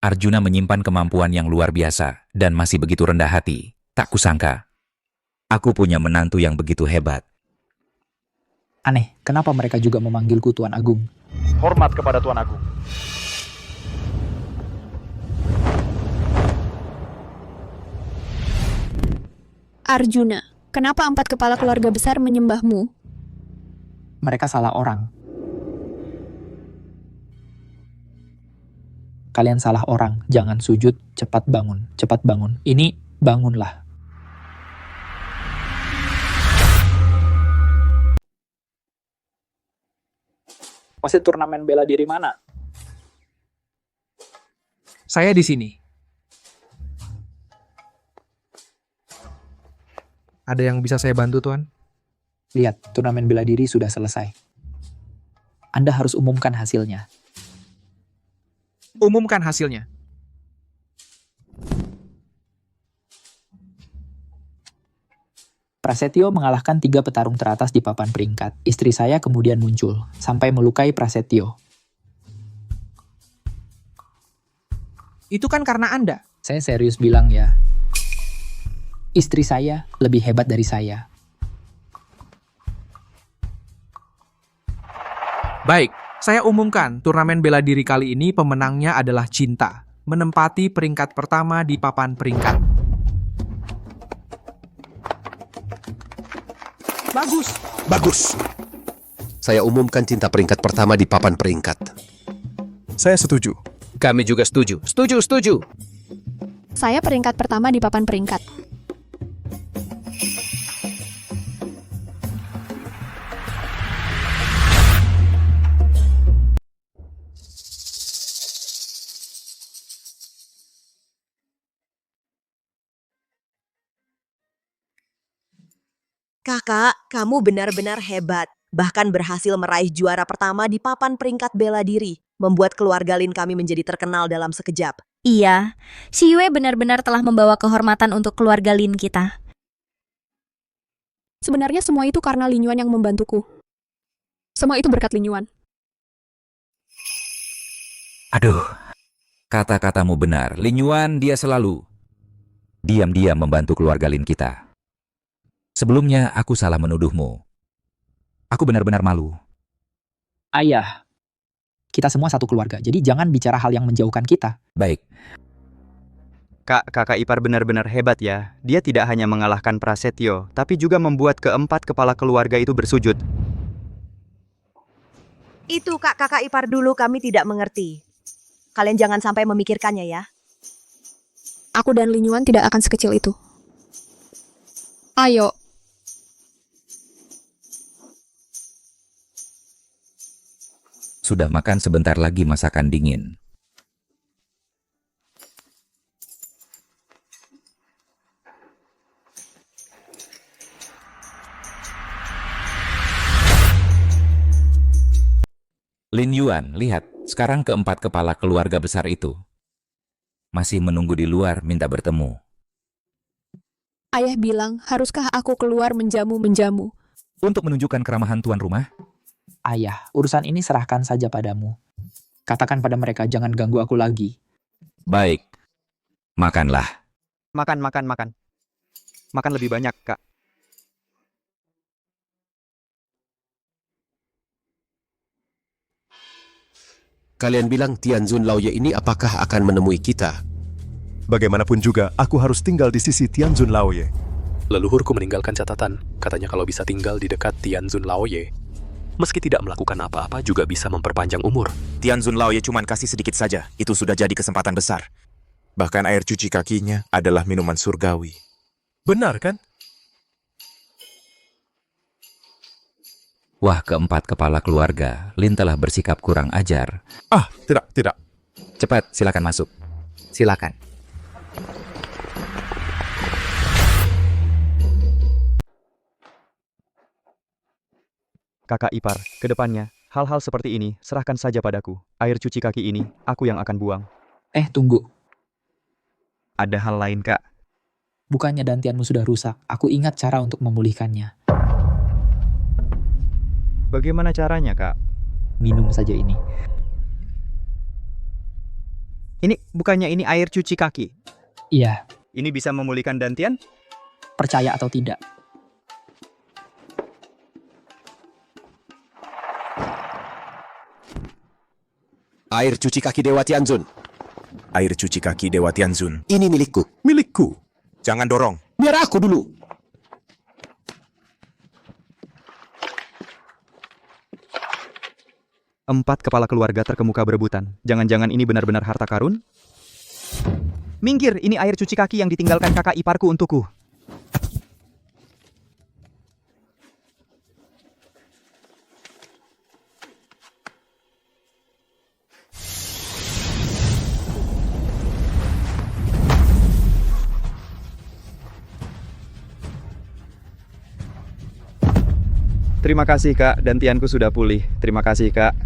Arjuna menyimpan kemampuan yang luar biasa dan masih begitu rendah hati. Tak kusangka. Aku punya menantu yang begitu hebat. Aneh, kenapa mereka juga memanggilku Tuan Agung? Hormat kepada Tuan Agung. Arjuna, kenapa 4 kepala keluarga besar menyembahmu? Mereka salah orang. Kalian salah orang, jangan sujud, cepat bangun, cepat bangun. Ini, bangunlah. Wasit turnamen bela diri mana? Saya di sini. Ada yang bisa saya bantu, Tuan? Lihat, turnamen bela diri sudah selesai. Anda harus umumkan hasilnya. Umumkan hasilnya. Prasetyo mengalahkan 3 petarung teratas di papan peringkat. Istri saya kemudian muncul, sampai melukai Prasetyo. Itu kan karena Anda. Saya serius bilang ya. Istri saya lebih hebat dari saya. Baik, saya umumkan turnamen bela diri kali ini pemenangnya adalah Cinta, menempati peringkat pertama di papan peringkat. Bagus. Saya umumkan Cinta peringkat pertama di papan peringkat. Saya setuju. Kami juga setuju. Setuju. Saya peringkat pertama di papan peringkat. Kakak, kamu benar-benar hebat. Bahkan berhasil meraih juara pertama di papan peringkat bela diri. Membuat keluarga Lin kami menjadi terkenal dalam sekejap. Iya, si Yue benar-benar telah membawa kehormatan untuk keluarga Lin kita. Sebenarnya semua itu karena Lin Yuan yang membantuku. Semua itu berkat Lin Yuan. Aduh, kata-katamu benar. Lin Yuan, dia selalu diam-diam membantu keluarga Lin kita. Sebelumnya, aku salah menuduhmu. Aku benar-benar malu. Ayah, kita semua satu keluarga, jadi jangan bicara hal yang menjauhkan kita. Baik. Kakak ipar benar-benar hebat ya. Dia tidak hanya mengalahkan Prasetyo, tapi juga membuat keempat kepala keluarga itu bersujud. Itu kakak ipar dulu kami tidak mengerti. Kalian jangan sampai memikirkannya ya. Aku dan Lin Yuan tidak akan sekecil itu. Ayo. Sudah makan sebentar lagi masakan dingin. Lin Yuan, lihat, sekarang keempat kepala keluarga besar itu masih menunggu di luar minta bertemu. Ayah bilang, haruskah aku keluar menjamu-menjamu? Untuk menunjukkan keramahan tuan rumah? Ayah, urusan ini serahkan saja padamu. Katakan pada mereka, jangan ganggu aku lagi. Baik. Makanlah. Makan. Makan lebih banyak, Kak. Kalian bilang Tianzun Laoye ini apakah akan menemui kita? Bagaimanapun juga, aku harus tinggal di sisi Tianzun Laoye. Leluhurku meninggalkan catatan. Katanya kalau bisa tinggal di dekat Tianzun Laoye, meski tidak melakukan apa-apa juga bisa memperpanjang umur. Tianzun Laoye cuman kasih sedikit saja. Itu sudah jadi kesempatan besar. Bahkan air cuci kakinya adalah minuman surgawi. Benar kan? Wah, keempat kepala keluarga, Lin telah bersikap kurang ajar. Ah, tidak. Cepat, silakan masuk. Silakan. Kakak ipar, ke depannya Hal-hal seperti ini, serahkan saja padaku. Air cuci kaki ini, aku yang akan buang. Tunggu. Ada hal lain, Kak. Bukannya dantianmu sudah rusak, aku ingat cara untuk memulihkannya. Bagaimana caranya, Kak? Minum saja ini. Bukannya ini air cuci kaki? Iya. Ini bisa memulihkan dantian? Percaya atau tidak? Air cuci kaki Dewa Tianzun. Air cuci kaki Dewa Tianzun. Ini milikku. Milikku. Jangan dorong. Biar aku dulu. Empat kepala keluarga terkemuka berebutan. Jangan-jangan ini benar-benar harta karun? Minggir, ini air cuci kaki yang ditinggalkan kakak iparku untukku. Terima kasih, Kak. Dantianku sudah pulih. Terima kasih, Kak.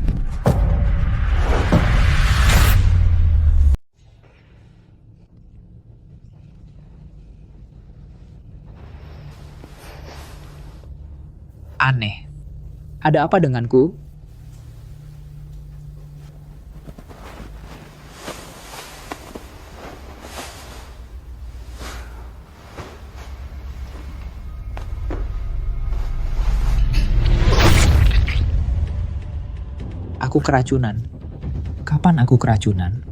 Aneh. Ada apa denganku? Aku keracunan. Kapan aku keracunan?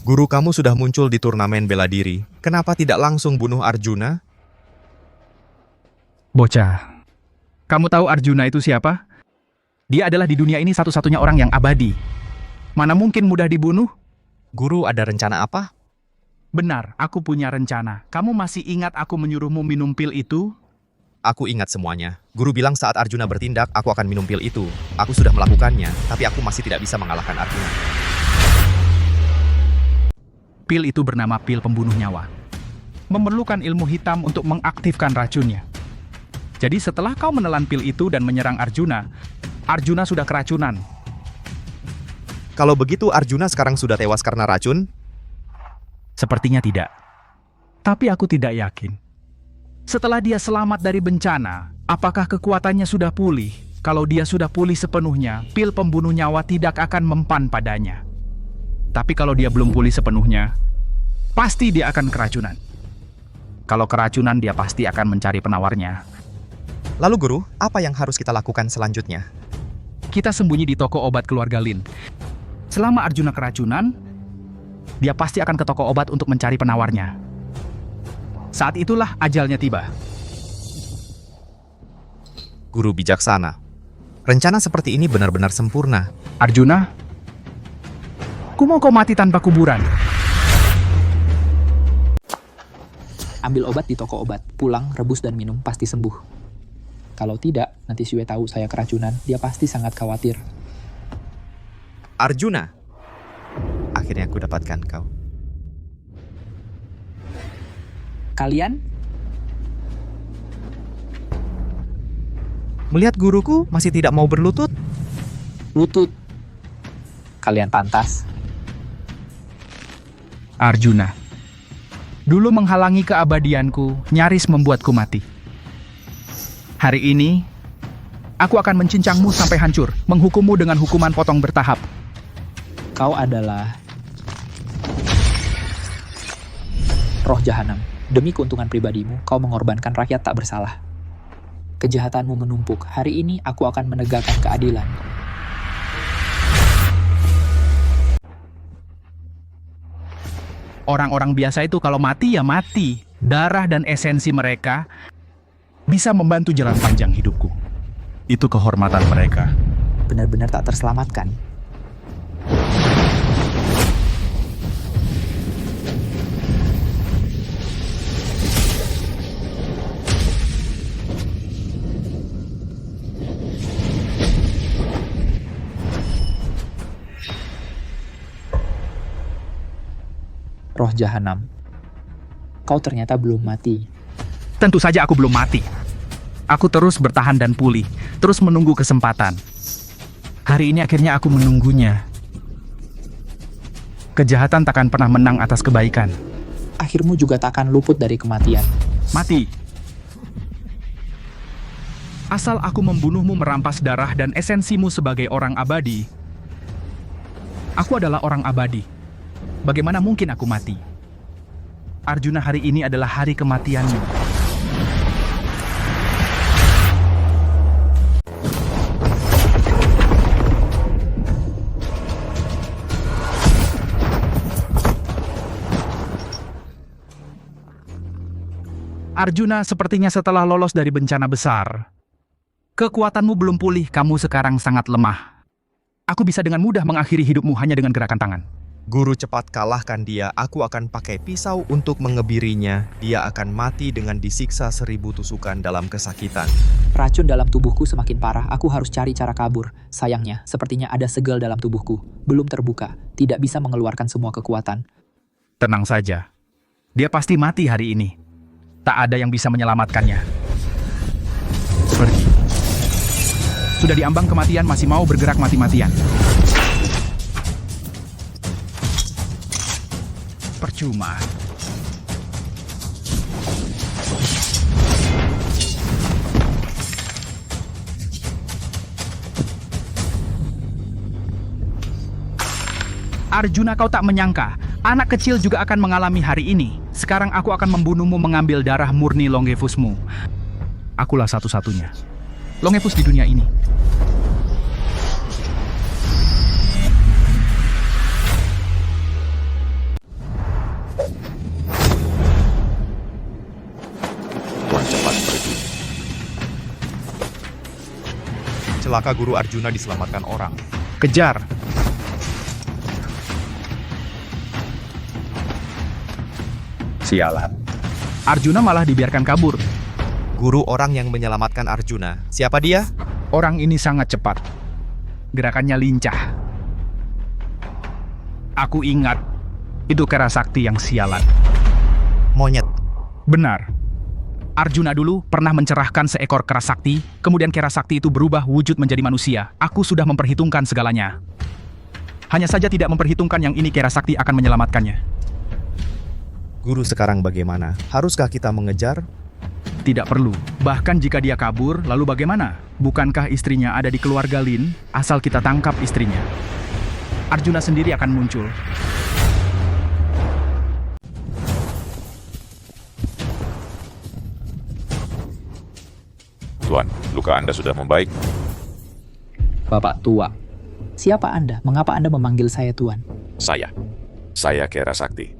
Guru kamu sudah muncul di turnamen bela diri. Kenapa tidak langsung bunuh Arjuna? Bocah, kamu tahu Arjuna itu siapa? Dia adalah di dunia ini satu-satunya orang yang abadi. Mana mungkin mudah dibunuh? Guru, ada rencana apa? Benar, aku punya rencana. Kamu masih ingat aku menyuruhmu minum pil itu? Aku ingat semuanya. Guru bilang saat Arjuna bertindak, aku akan minum pil itu. Aku sudah melakukannya, tapi aku masih tidak bisa mengalahkan Arjuna. Pil itu bernama pil pembunuh nyawa. Memerlukan ilmu hitam untuk mengaktifkan racunnya. Jadi setelah kau menelan pil itu dan menyerang Arjuna, Arjuna sudah keracunan. Kalau begitu Arjuna sekarang sudah tewas karena racun? Sepertinya tidak. Tapi aku tidak yakin. Setelah dia selamat dari bencana, apakah kekuatannya sudah pulih? Kalau dia sudah pulih sepenuhnya, pil pembunuh nyawa tidak akan mempan padanya. Tapi kalau dia belum pulih sepenuhnya, pasti dia akan keracunan. Kalau keracunan, dia pasti akan mencari penawarnya. Lalu guru, apa yang harus kita lakukan selanjutnya? Kita sembunyi di toko obat keluarga Lin. Selama Arjuna keracunan, dia pasti akan ke toko obat untuk mencari penawarnya. Saat itulah ajalnya tiba. Guru bijaksana. Rencana seperti ini benar-benar sempurna. Arjuna, ku mau kau mati tanpa kuburan. Ambil obat di toko obat, pulang, rebus dan minum, pasti sembuh. Kalau tidak, nanti Xue tahu saya keracunan, dia pasti sangat khawatir. Arjuna, akhirnya aku dapatkan kau. Kalian? Melihat guruku masih tidak mau berlutut? Lutut. Kalian pantas. Arjuna, dulu menghalangi keabadianku, nyaris membuatku mati. Hari ini, aku akan mencincangmu sampai hancur, menghukummu dengan hukuman potong bertahap. Kau adalah roh jahanam. Demi keuntungan pribadimu, kau mengorbankan rakyat tak bersalah. Kejahatanmu menumpuk. Hari ini aku akan menegakkan keadilan. Orang-orang biasa itu kalau mati ya mati. Darah dan esensi mereka bisa membantu jalan panjang hidupku. Itu kehormatan mereka. Benar-benar tak terselamatkan. Roh jahanam, kau ternyata belum mati. Tentu saja aku belum mati. Aku terus bertahan dan pulih, terus menunggu kesempatan. Hari ini akhirnya aku menunggunya. Kejahatan takkan pernah menang atas kebaikan. Akhirmu juga takkan luput dari kematian. Mati. Asal aku membunuhmu merampas darah dan esensimu sebagai orang abadi. Aku adalah orang abadi. Bagaimana mungkin aku mati? Arjuna, hari ini adalah hari kematianmu. Arjuna, sepertinya setelah lolos dari bencana besar, kekuatanmu belum pulih, kamu sekarang sangat lemah. Aku bisa dengan mudah mengakhiri hidupmu hanya dengan gerakan tangan. Guru, cepat kalahkan dia. Aku akan pakai pisau untuk mengebirinya. Dia akan mati dengan disiksa 1000 tusukan dalam kesakitan. Racun dalam tubuhku semakin parah, aku harus cari cara kabur. Sayangnya, sepertinya ada segel dalam tubuhku. Belum terbuka, tidak bisa mengeluarkan semua kekuatan. Tenang saja. Dia pasti mati hari ini. Tak ada yang bisa menyelamatkannya. Pergi. Sudah diambang kematian, masih mau bergerak mati-matian. Percuma. Arjuna, kau tak menyangka, anak kecil juga akan mengalami hari ini. Sekarang aku akan membunuhmu mengambil darah murni Longevusmu. Akulah satu-satunya Longevus di dunia ini. Tuan cepat pergi. Celaka, Guru Arjuna diselamatkan orang. Kejar. Sialan. Arjuna malah dibiarkan kabur. Guru, orang yang menyelamatkan Arjuna. Siapa dia? Orang ini sangat cepat. Gerakannya lincah. Aku ingat, itu Kera Sakti yang sialan. Monyet. Benar. Arjuna dulu pernah mencerahkan seekor Kera Sakti, kemudian Kera Sakti itu berubah wujud menjadi manusia. Aku sudah memperhitungkan segalanya. Hanya saja tidak memperhitungkan yang ini Kera Sakti akan menyelamatkannya. Guru, sekarang bagaimana? Haruskah kita mengejar? Tidak perlu. Bahkan jika dia kabur, lalu bagaimana? Bukankah istrinya ada di keluarga Lin? Asal kita tangkap istrinya, Arjuna sendiri akan muncul. Tuan, luka Anda sudah membaik? Bapak tua, siapa Anda? Mengapa Anda memanggil saya Tuan? Saya Kera Sakti,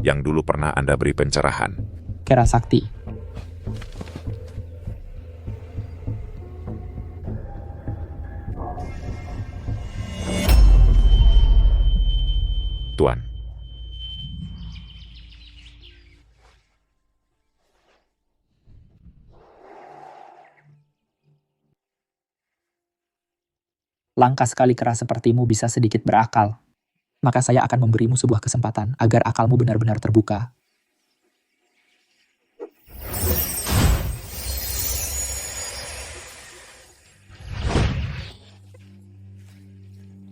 yang dulu pernah Anda beri pencerahan. Kera Sakti. Tuan. Langka sekali kera sepertimu bisa sedikit berakal. Maka saya akan memberimu sebuah kesempatan agar akalmu benar-benar terbuka.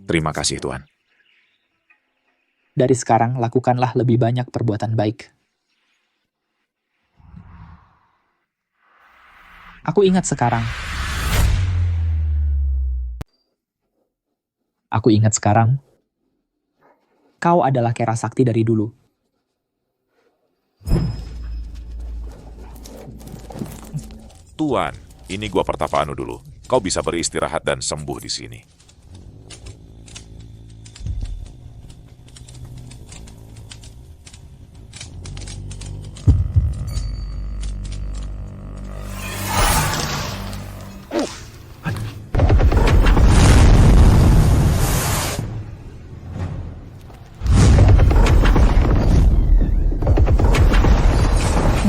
Terima kasih, Tuan. Dari sekarang, lakukanlah lebih banyak perbuatan baik. Aku ingat sekarang. Kau adalah Kera Sakti dari dulu. Tuan, ini gua Pertapaanu dulu. Kau bisa beristirahat dan sembuh di sini.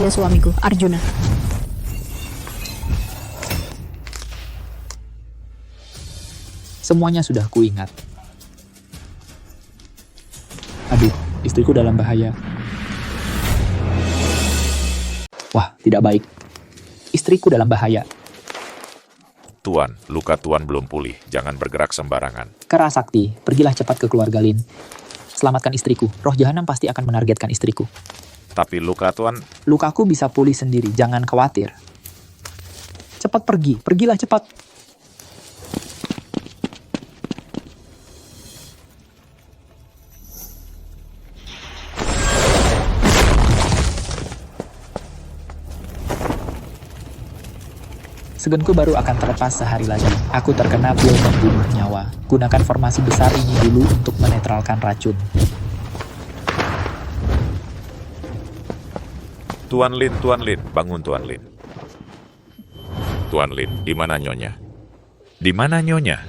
Dia suamiku, Arjuna. Semuanya sudah kuingat. Aduh, istriku dalam bahaya. Wah, tidak baik. Istriku dalam bahaya. Tuan, luka Tuan belum pulih. Jangan bergerak sembarangan. Kera Sakti, pergilah cepat ke keluarga Lin. Selamatkan istriku. Roh jahanam pasti akan menargetkan istriku. Tapi luka Tuan... Lukaku bisa pulih sendiri, jangan khawatir. Cepat pergi, pergilah cepat. Segenku baru akan terlepas sehari lagi. Aku terkena pil membunuh nyawa. Gunakan formasi besar ini dulu untuk menetralkan racun. Tuan Lin, bangun Tuan Lin. Tuan Lin, di mana Nyonya? Di mana Nyonya?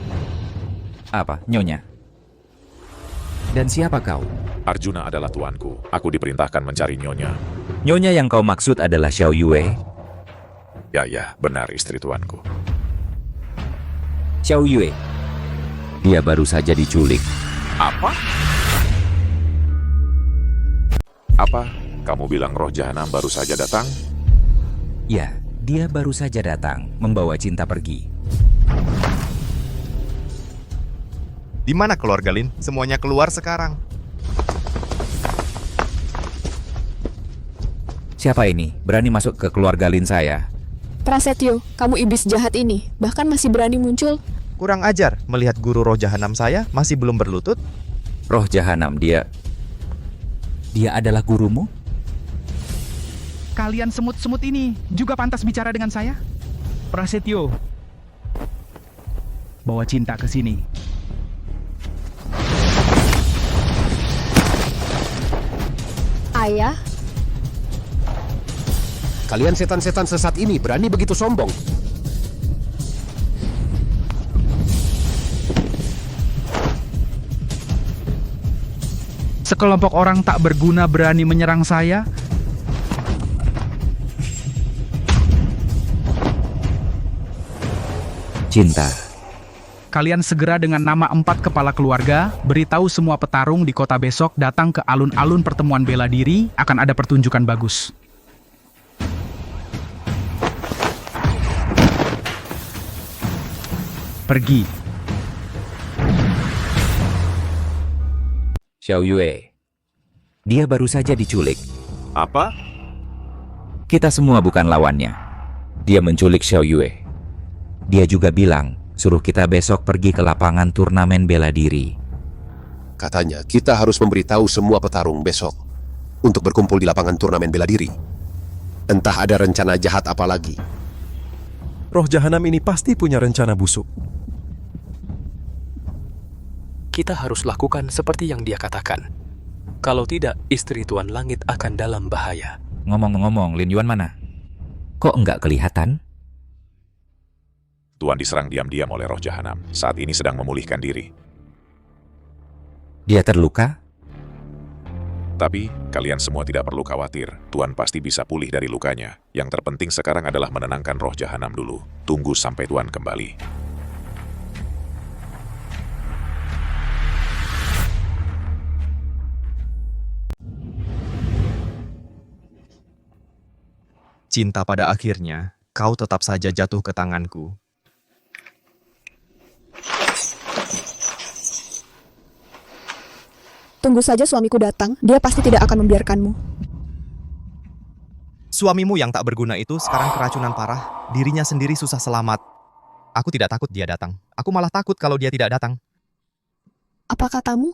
Apa, Nyonya? Dan siapa kau? Arjuna adalah tuanku. Aku diperintahkan mencari Nyonya. Nyonya yang kau maksud adalah Xiao Yue? Ya, benar istri tuanku. Xiao Yue. Dia baru saja diculik. Apa? Apa? Kamu bilang roh jahanam baru saja datang? Ya, dia baru saja datang, membawa Cinta pergi. Di mana keluarga Lin? Semuanya keluar sekarang. Siapa ini? Berani masuk ke keluarga Lin saya? Prasetyo, kamu iblis jahat ini, bahkan masih berani muncul. Kurang ajar, melihat guru roh jahanam saya masih belum berlutut. Roh jahanam, dia adalah gurumu? Kalian semut-semut ini juga pantas bicara dengan saya? Prasetyo, bawa Cinta ke sini. Ayah? Kalian setan-setan sesat ini berani begitu sombong. Sekelompok orang tak berguna berani menyerang saya? Cinta. Kalian segera dengan nama 4 kepala keluarga, beritahu semua petarung di kota besok datang ke alun-alun pertemuan bela diri, akan ada pertunjukan bagus. Pergi. Xiao Yue. Dia baru saja diculik. Apa? Kita semua bukan lawannya. Dia menculik Xiao Yue. Dia juga bilang, suruh kita besok pergi ke lapangan turnamen bela diri. Katanya, kita harus memberitahu semua petarung besok untuk berkumpul di lapangan turnamen bela diri. Entah ada rencana jahat apa lagi. Roh jahanam ini pasti punya rencana busuk. Kita harus lakukan seperti yang dia katakan. Kalau tidak, istri Tuan Langit akan dalam bahaya. Ngomong-ngomong, Lin Yuan mana? Kok enggak kelihatan? Tuan diserang diam-diam oleh roh jahanam. Saat ini sedang memulihkan diri. Dia terluka? Tapi, kalian semua tidak perlu khawatir. Tuan pasti bisa pulih dari lukanya. Yang terpenting sekarang adalah menenangkan roh jahanam dulu. Tunggu sampai Tuan kembali. Cinta pada akhirnya, kau tetap saja jatuh ke tanganku. Tunggu saja suamiku datang, dia pasti tidak akan membiarkanmu. Suamimu yang tak berguna itu sekarang keracunan parah, dirinya sendiri susah selamat. Aku tidak takut dia datang, aku malah takut kalau dia tidak datang. Apa katamu?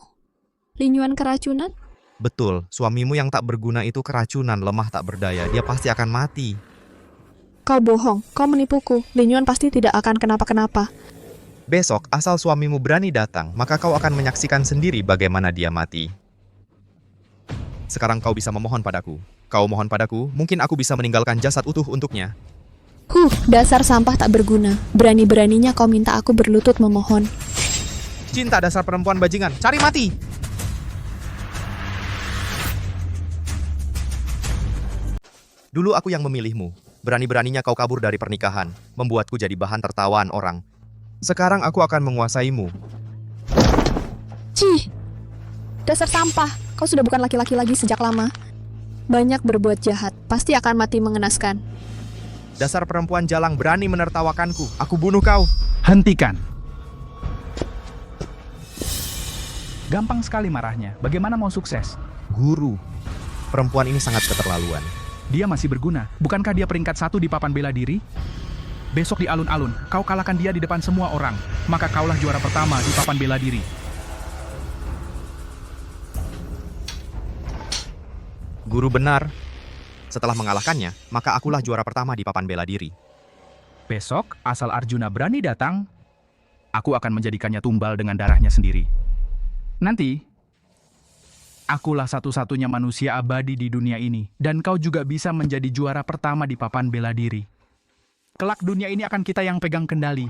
Lin Yuan keracunan? Betul, suamimu yang tak berguna itu keracunan, lemah tak berdaya, dia pasti akan mati. Kau bohong, kau menipuku, Lin Yuan pasti tidak akan kenapa-kenapa. Besok, asal suamimu berani datang, maka kau akan menyaksikan sendiri bagaimana dia mati. Sekarang kau bisa memohon padaku. Kau mohon padaku, mungkin aku bisa meninggalkan jasad utuh untuknya. Dasar sampah tak berguna. Berani-beraninya kau minta aku berlutut memohon. Cinta dasar perempuan bajingan, cari mati! Dulu aku yang memilihmu. Berani-beraninya kau kabur dari pernikahan, membuatku jadi bahan tertawaan orang. Sekarang aku akan menguasaimu. Cih! Dasar sampah, kau sudah bukan laki-laki lagi sejak lama. Banyak berbuat jahat, pasti akan mati mengenaskan. Dasar perempuan jalang berani menertawakanku. Aku bunuh kau. Hentikan. Gampang sekali marahnya. Bagaimana mau sukses? Guru, perempuan ini sangat keterlaluan. Dia masih berguna. Bukankah dia peringkat 1 di papan bela diri? Besok di alun-alun, kau kalahkan dia di depan semua orang. Maka kaulah juara pertama di papan bela diri. Guru benar. Setelah mengalahkannya, maka akulah juara pertama di papan bela diri. Besok, asal Arjuna berani datang, aku akan menjadikannya tumbal dengan darahnya sendiri. Nanti, akulah satu-satunya manusia abadi di dunia ini, dan kau juga bisa menjadi juara pertama di papan bela diri. Kelak dunia ini akan kita yang pegang kendali.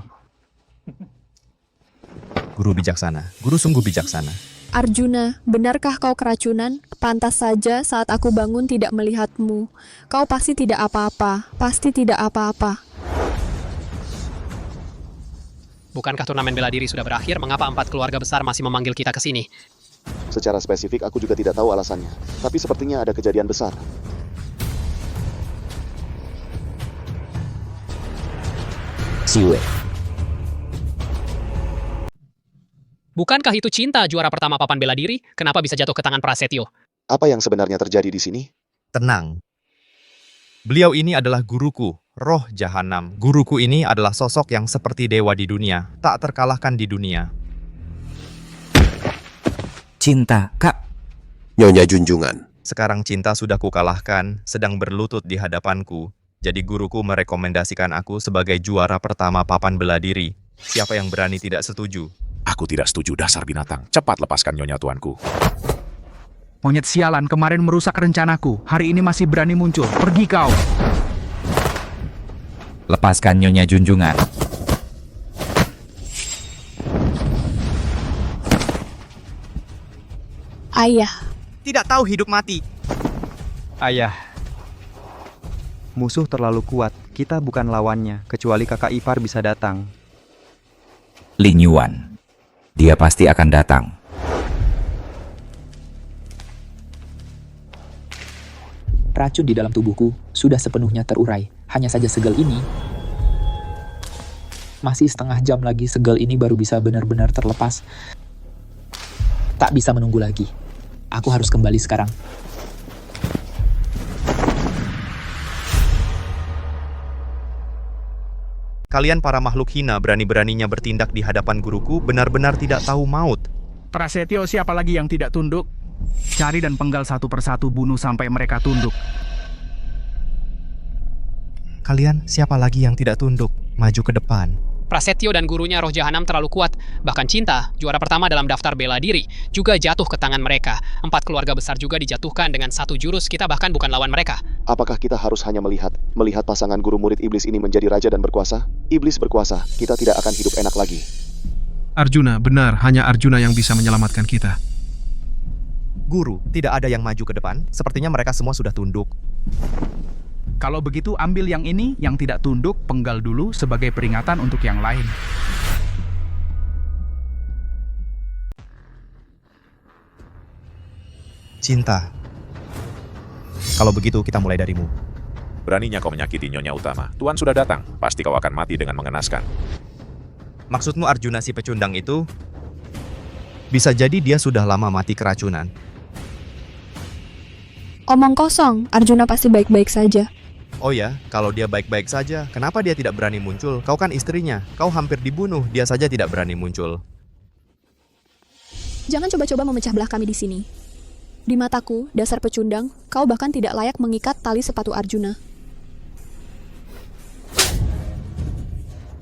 Guru bijaksana, guru sungguh bijaksana. Arjuna, benarkah kau keracunan? Pantas saja saat aku bangun tidak melihatmu. Kau pasti tidak apa-apa, pasti tidak apa-apa. Bukankah turnamen bela diri sudah berakhir? Mengapa 4 keluarga besar masih memanggil kita ke sini? Secara spesifik aku juga tidak tahu alasannya, tapi sepertinya ada kejadian besar. Siwe. Bukankah itu Cinta juara pertama papan bela diri? Kenapa bisa jatuh ke tangan Prasetyo? Apa yang sebenarnya terjadi di sini? Tenang. Beliau ini adalah guruku, roh jahanam. Guruku ini adalah sosok yang seperti dewa di dunia, tak terkalahkan di dunia. Cinta, Kak. Nyonya Junjungan. Sekarang Cinta sudah kukalahkan, sedang berlutut di hadapanku. Jadi guruku merekomendasikan aku sebagai juara pertama papan bela diri. Siapa yang berani tidak setuju? Aku tidak setuju, dasar binatang. Cepat lepaskan nyonya tuanku. Monyet sialan kemarin merusak rencanaku. Hari ini masih berani muncul. Pergi kau. Lepaskan Nyonya Junjungan. Ayah. Tidak tahu hidup mati. Ayah. Musuh terlalu kuat. Kita bukan lawannya, kecuali kakak ipar bisa datang. Lin Yuan. Dia pasti akan datang. Racun di dalam tubuhku sudah sepenuhnya terurai. Hanya saja segel ini. Masih setengah jam lagi segel ini baru bisa benar-benar terlepas. Tak bisa menunggu lagi. Aku harus kembali sekarang. Kalian para makhluk hina berani-beraninya bertindak di hadapan guruku benar-benar tidak tahu maut. Prasetyo, siapa lagi yang tidak tunduk? Cari dan penggal satu persatu, bunuh sampai mereka tunduk. Kalian siapa lagi yang tidak tunduk? Maju ke depan. Prasetyo dan gurunya roh jahanam terlalu kuat. Bahkan Cinta, juara pertama dalam daftar bela diri, juga jatuh ke tangan mereka. 4 keluarga besar juga dijatuhkan dengan 1 jurus. Kita bahkan bukan lawan mereka. Apakah kita harus hanya melihat pasangan guru murid iblis ini menjadi raja dan berkuasa? Iblis berkuasa, kita tidak akan hidup enak lagi. Arjuna, benar, hanya Arjuna yang bisa menyelamatkan kita. Guru, tidak ada yang maju ke depan. Sepertinya mereka semua sudah tunduk. Kalau begitu ambil yang ini, yang tidak tunduk, penggal dulu sebagai peringatan untuk yang lain. Cinta. Kalau begitu kita mulai darimu. Beraninya kau menyakiti Nyonya Utama. Tuan sudah datang, pasti kau akan mati dengan mengenaskan. Maksudmu Arjuna si pecundang itu? Bisa jadi dia sudah lama mati keracunan. Omong kosong, Arjuna pasti baik-baik saja. Oh ya, kalau dia baik-baik saja, kenapa dia tidak berani muncul? Kau kan istrinya, kau hampir dibunuh, dia saja tidak berani muncul. Jangan coba-coba memecah belah kami di sini. Di mataku, dasar pecundang, kau bahkan tidak layak mengikat tali sepatu Arjuna.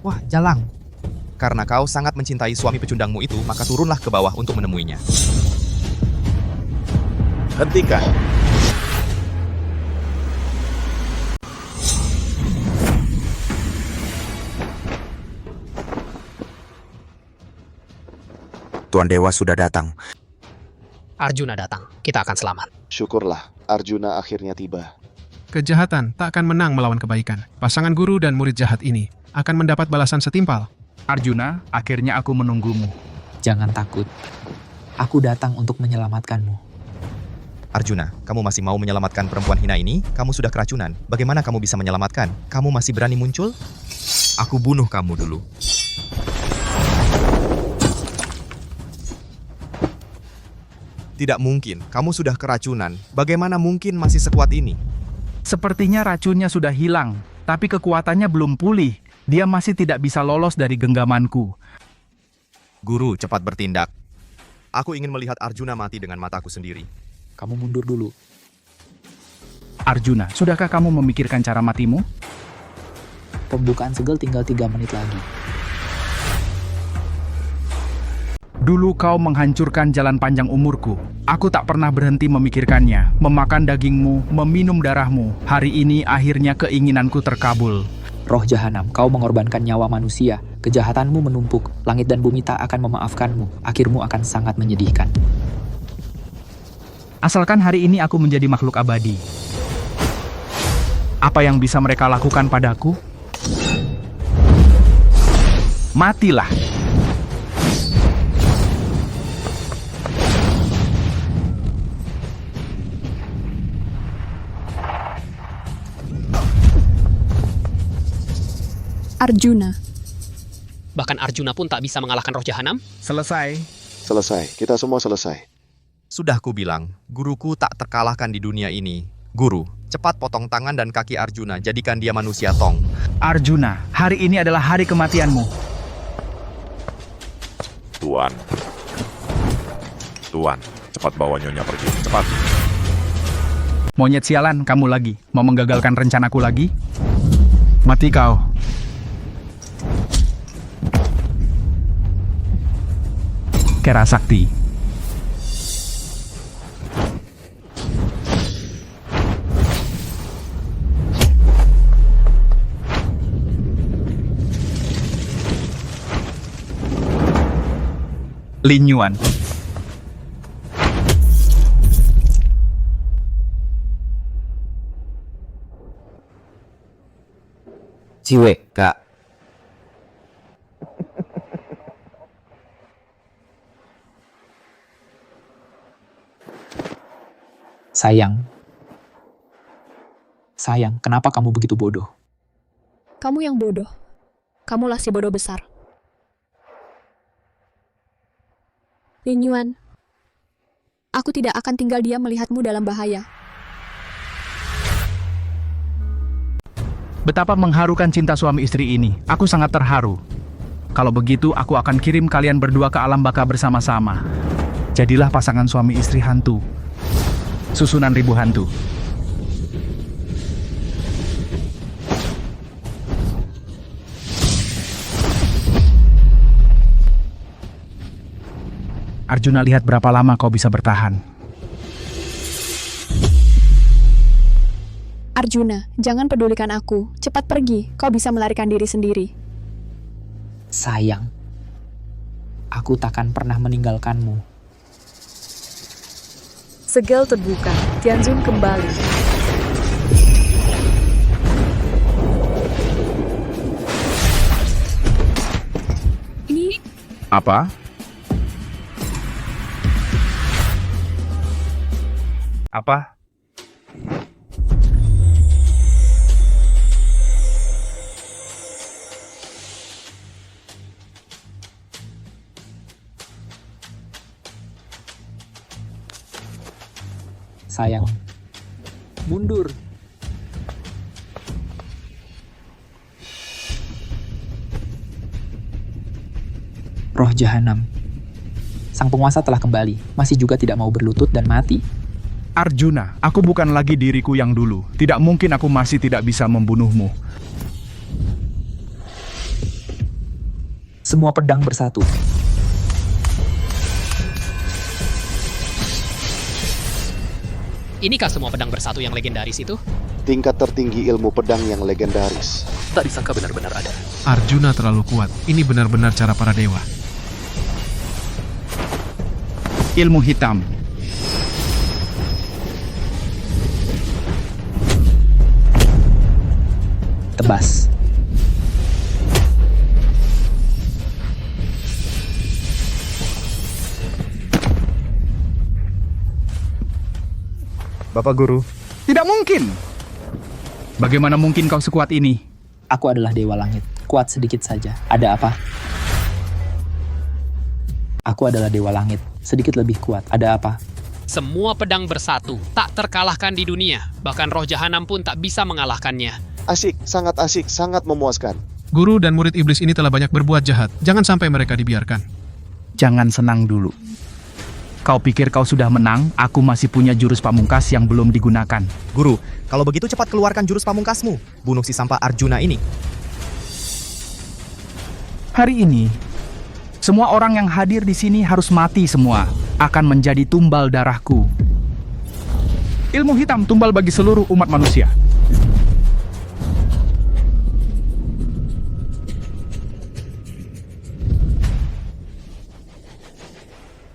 Wah, jalang. Karena kau sangat mencintai suami pecundangmu itu, maka turunlah ke bawah untuk menemuinya. Hentikan. Tuan Dewa sudah datang. Arjuna datang, kita akan selamat. Syukurlah, Arjuna akhirnya tiba. Kejahatan tak akan menang melawan kebaikan. Pasangan guru dan murid jahat ini akan mendapat balasan setimpal. Arjuna, akhirnya aku menunggumu. Jangan takut. Aku datang untuk menyelamatkanmu. Arjuna, kamu masih mau menyelamatkan perempuan hina ini? Kamu sudah keracunan. Bagaimana kamu bisa menyelamatkan? Kamu masih berani muncul? Aku bunuh kamu dulu. Tidak mungkin, kamu sudah keracunan. Bagaimana mungkin masih sekuat ini? Sepertinya racunnya sudah hilang, tapi kekuatannya belum pulih. Dia masih tidak bisa lolos dari genggamanku. Guru, cepat bertindak. Aku ingin melihat Arjuna mati dengan mataku sendiri. Kamu mundur dulu. Arjuna, sudahkah kamu memikirkan cara matimu? Pembukaan segel tinggal 3 menit lagi. Dulu kau menghancurkan jalan panjang umurku. Aku tak pernah berhenti memikirkannya, memakan dagingmu, meminum darahmu. Hari ini akhirnya keinginanku terkabul. Roh jahanam, kau mengorbankan nyawa manusia. Kejahatanmu menumpuk. Langit dan bumi tak akan memaafkanmu. Akhirmu akan sangat menyedihkan. Asalkan hari ini aku menjadi makhluk abadi. Apa yang bisa mereka lakukan padaku? Matilah. Arjuna. Bahkan Arjuna pun tak bisa mengalahkan roh jahanam? Selesai. Selesai, kita semua selesai. Sudah kubilang, guruku tak terkalahkan di dunia ini. Guru, cepat potong tangan dan kaki Arjuna, jadikan dia manusia tong. Arjuna, hari ini adalah hari kematianmu. Tuan. Tuan, cepat bawa Nyonya pergi, cepat. Monyet sialan, kamu lagi. Mau menggagalkan rencanaku lagi? Mati kau. Kera Sakti. Lin Yuan. Siwe, Kak. Sayang, kenapa kamu begitu bodoh? Kamu yang bodoh. Kamulah si bodoh besar. Lin Yuan, aku tidak akan tinggal diam melihatmu dalam bahaya. Betapa mengharukan cinta suami istri ini. Aku sangat terharu. Kalau begitu, aku akan kirim kalian berdua ke alam baka bersama-sama. Jadilah pasangan suami istri hantu. Susunan ribu hantu. Arjuna, lihat berapa lama kau bisa bertahan. Arjuna, jangan pedulikan aku. Cepat pergi, kau bisa melarikan diri sendiri. Sayang, aku takkan pernah meninggalkanmu. Segel terbuka, Tianzun kembali. Ini... Apa? Apa? Sayang, mundur. Roh jahanam. Sang penguasa telah kembali, masih juga tidak mau berlutut dan mati. Arjuna, aku bukan lagi diriku yang dulu. Tidak mungkin aku masih tidak bisa membunuhmu. Semua pedang bersatu. Inikah semua pedang bersatu yang legendaris itu? Tingkat tertinggi ilmu pedang yang legendaris. Tak disangka benar-benar ada. Arjuna terlalu kuat. Ini benar-benar cara para dewa. Ilmu hitam. Tebas. Bapak Guru. Tidak mungkin. Bagaimana mungkin kau sekuat ini? Aku adalah Dewa Langit. Kuat sedikit saja. Ada apa? Aku adalah Dewa Langit. Sedikit lebih kuat. Ada apa? Semua pedang bersatu, tak terkalahkan di dunia. Bahkan roh jahanam pun tak bisa mengalahkannya. Asik, sangat memuaskan. Guru dan murid iblis ini telah banyak berbuat jahat. Jangan sampai mereka dibiarkan. Jangan senang dulu. Kau pikir kau sudah menang? Aku masih punya jurus pamungkas yang belum digunakan. Guru, kalau begitu cepat keluarkan jurus pamungkasmu. Bunuh si sampah Arjuna ini. Hari ini, semua orang yang hadir di sini harus mati semua. Akan menjadi tumbal darahku. Ilmu hitam tumbal bagi seluruh umat manusia.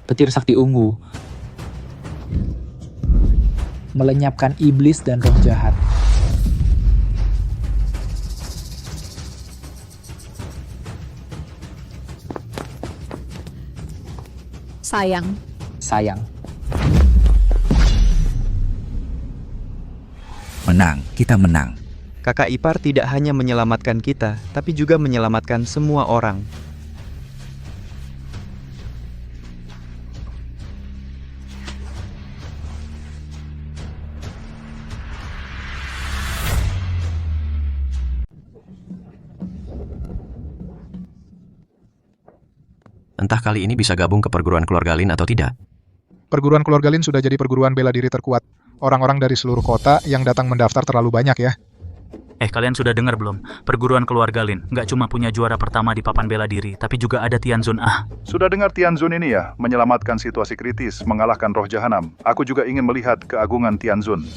Petir sakti ungu melenyapkan iblis dan roh jahat. Sayang. Menang, kita menang. Kakak ipar tidak hanya menyelamatkan kita, tapi juga menyelamatkan semua orang. Entah kali ini bisa gabung ke perguruan keluarga Lin atau tidak. Perguruan keluarga Lin sudah jadi perguruan bela diri terkuat. Orang-orang dari seluruh kota yang datang mendaftar terlalu banyak ya. Kalian sudah dengar belum? Perguruan keluarga Lin nggak cuma punya juara pertama di papan bela diri, tapi juga ada Tianzun Ah. Sudah dengar Tianzun ini ya? Menyelamatkan situasi kritis, mengalahkan roh jahanam. Aku juga ingin melihat keagungan Tianzun.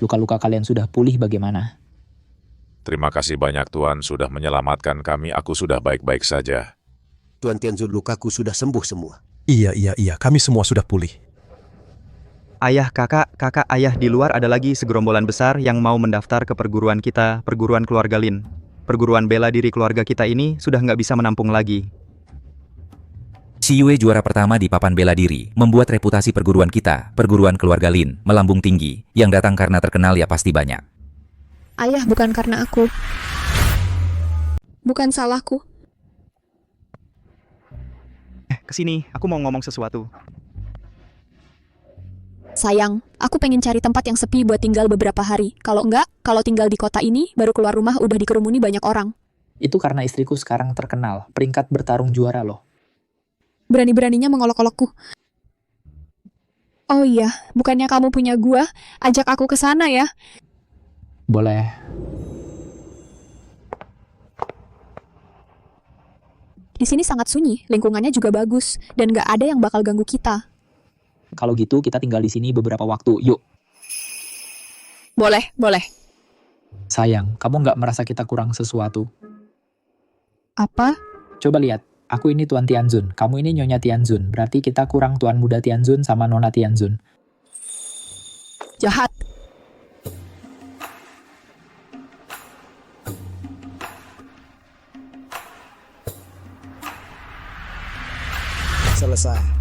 Luka-luka kalian sudah pulih bagaimana? Terima kasih banyak Tuan sudah menyelamatkan kami. Aku sudah baik-baik saja. Tuan Tianzun, lukaku sudah sembuh semua. Iya. Kami semua sudah pulih. Ayah, kakak ayah di luar ada lagi segerombolan besar yang mau mendaftar ke perguruan kita, perguruan keluarga Lin. Perguruan bela diri keluarga kita ini sudah nggak bisa menampung lagi. Si Yue juara pertama di papan bela diri, membuat reputasi perguruan kita, perguruan keluarga Lin, melambung tinggi. Yang datang karena terkenal ya pasti banyak. Ayah, bukan karena aku. Bukan salahku. Kesini, aku mau ngomong sesuatu. Sayang, aku pengen cari tempat yang sepi buat tinggal beberapa hari. Kalau enggak, kalau tinggal di kota ini, baru keluar rumah udah dikerumuni banyak orang. Itu karena istriku sekarang terkenal, peringkat bertarung juara loh. Berani-beraninya mengolok-olokku. Oh iya, bukannya kamu punya gua, ajak aku ke sana ya. Boleh. Di sini sangat sunyi, lingkungannya juga bagus, dan gak ada yang bakal ganggu kita. Kalau gitu kita tinggal di sini beberapa waktu, yuk. Boleh. Sayang, kamu nggak merasa kita kurang sesuatu? Apa? Coba lihat, aku ini Tuan Tianzun, kamu ini Nyonya Tianzun. Berarti kita kurang Tuan Muda Tianzun sama Nona Tianzun. Jahat. Selesai.